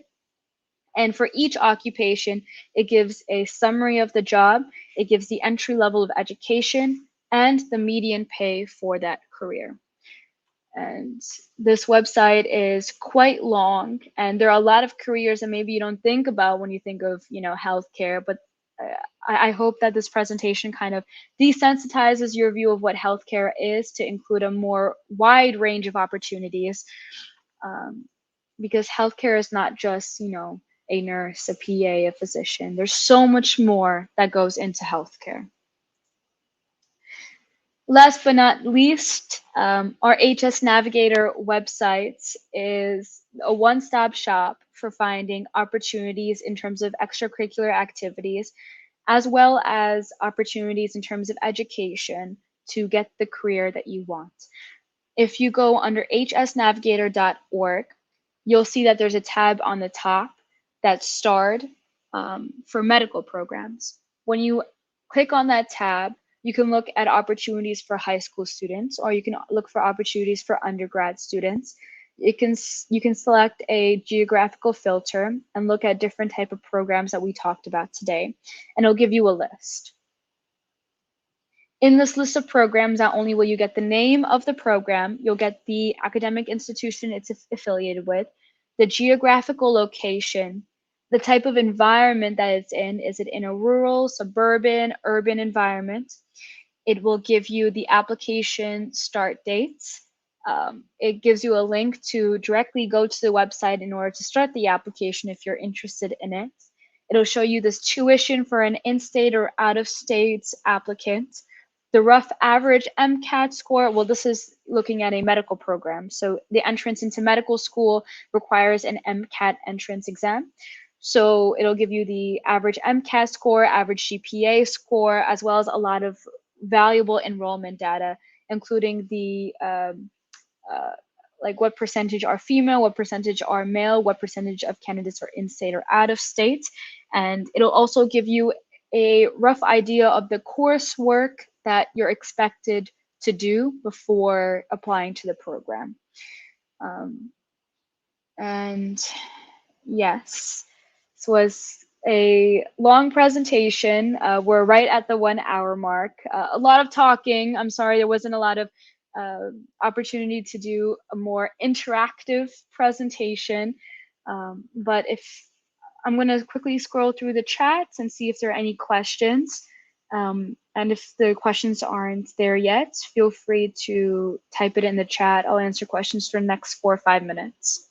And for each occupation, it gives a summary of the job, it gives the entry level of education, and the median pay for that career. And this website is quite long, and there are a lot of careers that maybe you don't think about when you think of, healthcare, but I hope that this presentation kind of desensitizes your view of what healthcare is to include a more wide range of opportunities, because healthcare is not just, a nurse, a PA, a physician. There's so much more that goes into healthcare. Last but not least, our HS Navigator website is a one-stop shop for finding opportunities in terms of extracurricular activities, as well as opportunities in terms of education to get the career that you want. If you go under hsnavigator.org, you'll see that there's a tab on the top that's starred for medical programs. When you click on that tab, you can look at opportunities for high school students, or you can look for opportunities for undergrad students. You can select a geographical filter and look at different type of programs that we talked about today, and it'll give you a list. In this list of programs, not only will you get the name of the program, you'll get the academic institution it's affiliated with, the geographical location, the type of environment that it's in. Is it in a rural, suburban, urban environment? It will give you the application start dates. It gives you a link to directly go to the website in order to start the application if you're interested in it. It'll show you this tuition for an in-state or out-of-state applicant. The rough average MCAT score, well, this is looking at a medical program. So the entrance into medical school requires an MCAT entrance exam. So it'll give you the average MCAT score, average GPA score, as well as a lot of valuable enrollment data, including the like what percentage are female, what percentage are male, what percentage of candidates are in-state or out of state. And it'll also give you a rough idea of the coursework that you're expected to do before applying to the program. And yes, this was a long presentation. We're right at the 1 hour mark. A lot of talking. I'm sorry there wasn't a lot of opportunity to do a more interactive presentation. But if I'm going to quickly scroll through the chats and see if there are any questions. And if the questions aren't there yet, feel free to type it in the chat. I'll answer questions for the next 4 or 5 minutes.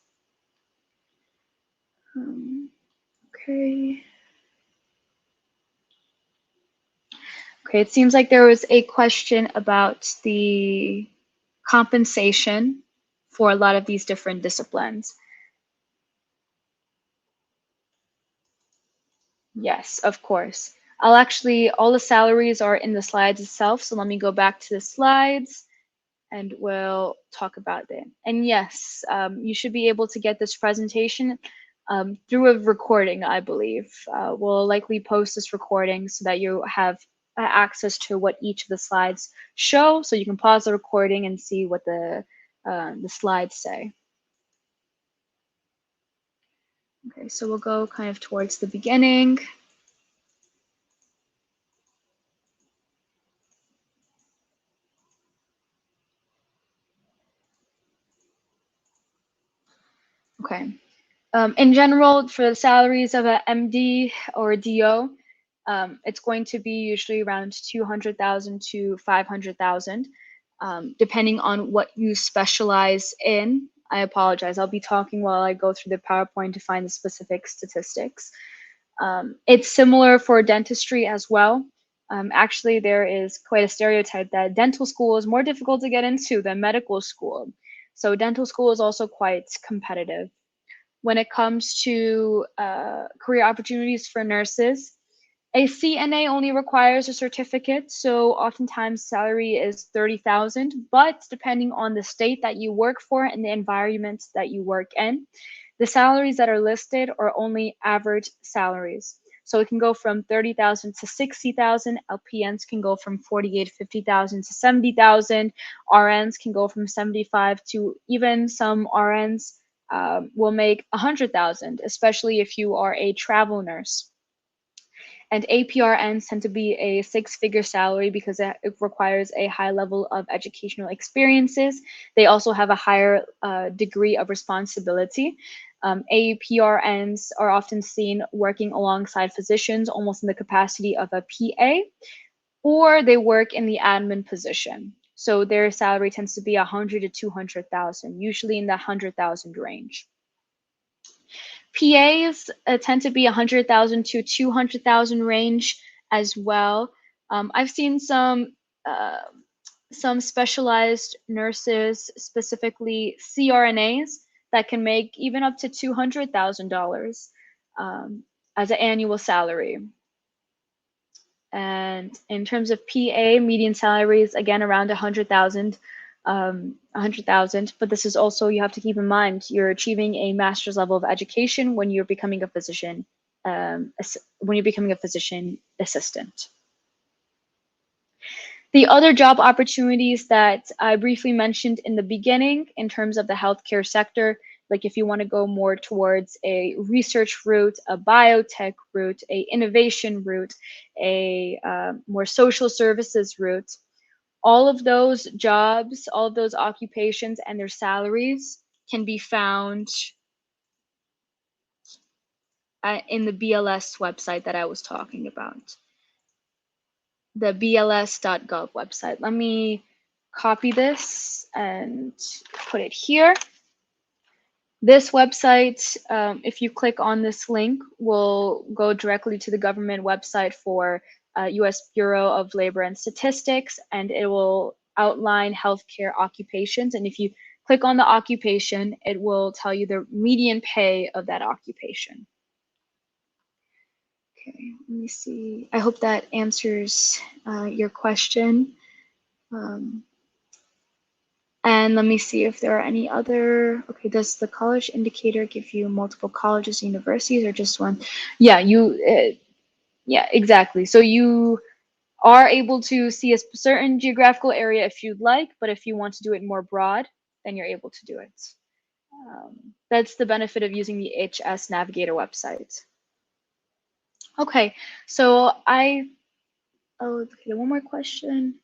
Okay. Okay, it seems like there was a question about the compensation for a lot of these different disciplines. Yes, of course. All the salaries are in the slides itself, so let me go back to the slides and we'll talk about it. And yes, you should be able to get this presentation through a recording, I believe. We'll likely post this recording so that you have access to what each of the slides show, so you can pause the recording and see what the slides say. Okay, so we'll go kind of towards the beginning. Okay. In general, for the salaries of a MD or a DO, it's going to be usually around 200,000 to 500,000, depending on what you specialize in. I apologize. I'll be talking while I go through the PowerPoint to find the specific statistics. It's similar for dentistry as well. Actually, there is quite a stereotype that dental school is more difficult to get into than medical school. So dental school is also quite competitive. When it comes to career opportunities for nurses, a CNA only requires a certificate, so oftentimes salary is 30,000, but depending on the state that you work for and the environment that you work in, the salaries that are listed are only average salaries. So it can go from 30,000 to 60,000. LPNs can go from 48 to 50,000 to 70,000. RNs can go from 75 to even some RNs will make 100,000, especially if you are a travel nurse. And APRNs tend to be a 6-figure salary because it requires a high level of educational experiences. They also have a higher degree of responsibility. APRNs are often seen working alongside physicians, almost in the capacity of a PA, or they work in the admin position. So their salary tends to be 100 to 200,000, usually in the 100,000 range. PAs tend to be 100,000 to 200,000 range as well. I've seen some specialized nurses, specifically CRNAs, that can make even up to $200,000 as an annual salary. And in terms of PA, median salary is again around 100,000. 100,000, but this is also, you have to keep in mind, you're achieving a master's level of education when you're becoming a physician, assistant. The other job opportunities that I briefly mentioned in the beginning in terms of the healthcare sector, like if you want to go more towards a research route, a biotech route, a innovation route, a more social services route, all of those jobs, all of those occupations and their salaries can be found in the BLS website that I was talking about, the bls.gov website. Let me copy this and put it here. This website, if you click on this link, will go directly to the government website for US Bureau of Labor and Statistics, and it will outline healthcare occupations. And if you click on the occupation, it will tell you the median pay of that occupation. Okay, let me see. I hope that answers your question. And let me see if there are any other, okay, does the college indicator give you multiple colleges, universities, or just one? Yeah, Yeah, exactly. So you are able to see a certain geographical area if you'd like, but if you want to do it more broad, then you're able to do it. That's the benefit of using the HS Navigator website. Okay, so okay, one more question.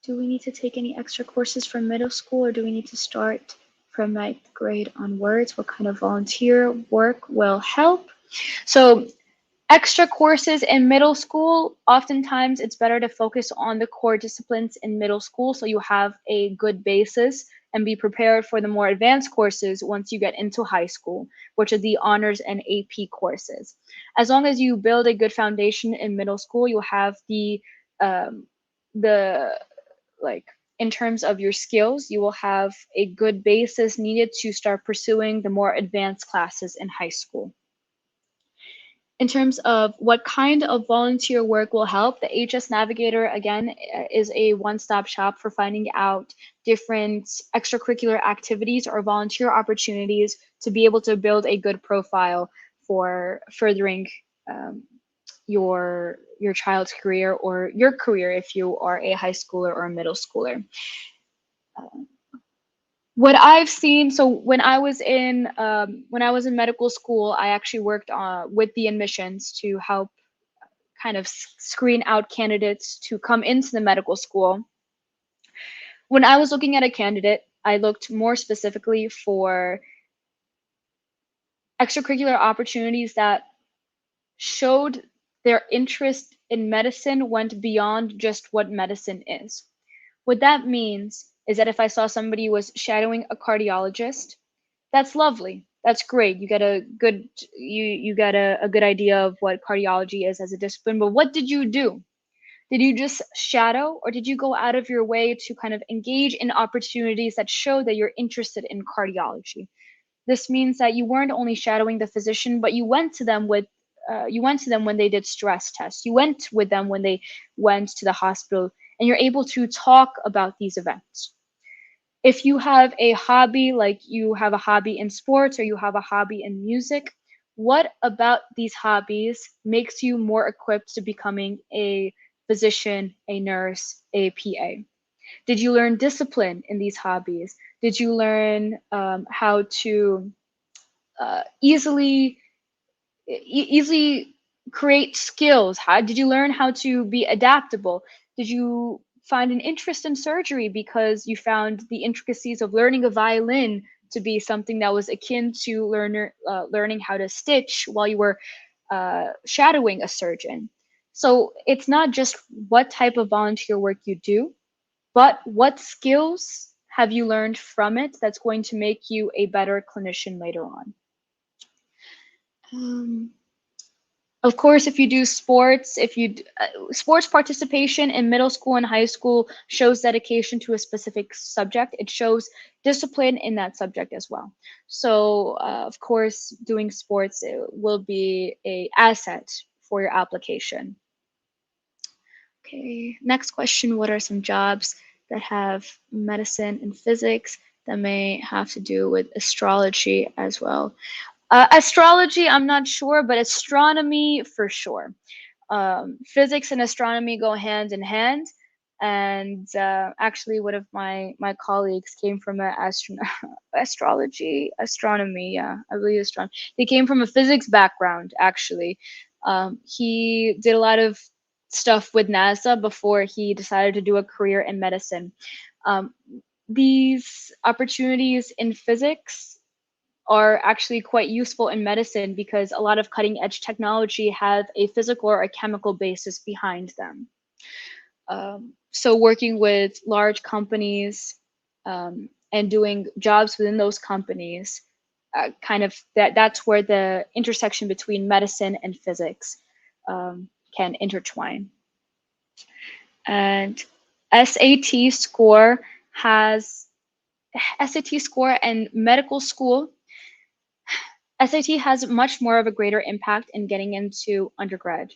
Do we need to take any extra courses from middle school, or do we need to start from ninth grade onwards? What kind of volunteer work will help? So extra courses in middle school, oftentimes it's better to focus on the core disciplines in middle school so you have a good basis and be prepared for the more advanced courses once you get into high school, which are the honors and AP courses. As long as you build a good foundation in middle school, you'll have um, the like in terms of your skills, you will have a good basis needed to start pursuing the more advanced classes in high school. In terms of what kind of volunteer work will help, the HS Navigator, again, is a one-stop shop for finding out different extracurricular activities or volunteer opportunities to be able to build a good profile for furthering your child's career or your career if you are a high schooler or a middle schooler. What I've seen, so when I was in medical school, I actually worked with the admissions to help kind of screen out candidates to come into the medical school. When I was looking at a candidate, I looked more specifically for extracurricular opportunities that showed their interest in medicine went beyond just what medicine is. What that means is that if I saw somebody was shadowing a cardiologist, that's lovely. That's great. You get a good you get a good idea of what cardiology is as a discipline. But what did you do? Did you just shadow, or did you go out of your way to kind of engage in opportunities that show that you're interested in cardiology? This means that you weren't only shadowing the physician, but you went to them when they did stress tests. You went with them when they went to the hospital, and you're able to talk about these events. If you have a hobby, like you have a hobby in sports or you have a hobby in music, what about these hobbies makes you more equipped to becoming a physician, a nurse, a PA? Did you learn discipline in these hobbies? Did you learn how to easily easily create skills? How did you learn how to be adaptable? Did you find an interest in surgery because you found the intricacies of learning a violin to be something that was akin to learning how to stitch while you were shadowing a surgeon? So it's not just what type of volunteer work you do, but what skills have you learned from it that's going to make you a better clinician later on. Of course, if you do sports, if you sports participation in middle school and high school shows dedication to a specific subject. It shows discipline in that subject as well. So, of course, doing sports will be a asset for your application. Okay, next question. What are some jobs that have medicine and physics that may have to do with astrology as well? Astrology, I'm not sure, but astronomy for sure. Physics and astronomy go hand in hand. And actually, one of my colleagues came from astrology, astronomy. Yeah, I believe astronomy. They came from a physics background. Actually, he did a lot of stuff with NASA before he decided to do a career in medicine. Um, these opportunities in physics are actually quite useful in medicine because a lot of cutting edge technology have a physical or a chemical basis behind them. So working with large companies and doing jobs within those companies, kind of that's where the intersection between medicine and physics can intertwine. And SAT score has SAT score and medical school. SAT has much more of a greater impact in getting into undergrad.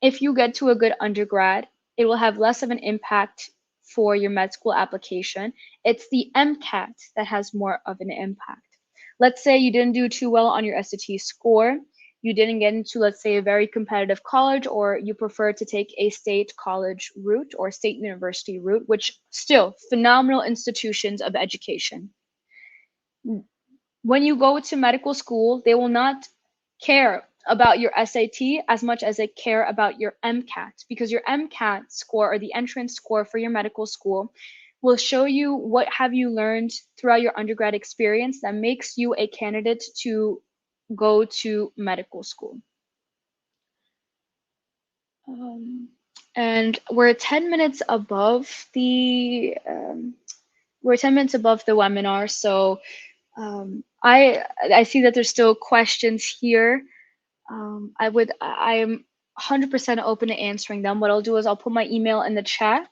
If you get to a good undergrad, it will have less of an impact for your med school application. It's the MCAT that has more of an impact. Let's say you didn't do too well on your SAT score. you didn't get into, let's say, a very competitive college, or you prefer to take a state college route or state university route, which still phenomenal institutions of education. When you go to medical school, they will not care about your SAT as much as they care about your MCAT, because your MCAT score, or the entrance score for your medical school, will show you what have you learned throughout your undergrad experience that makes you a candidate to go to medical school. And we're 10 minutes above the webinar, so I see that there's still questions here. I am 100% open to answering them. What I'll do is I'll put my email in the chat.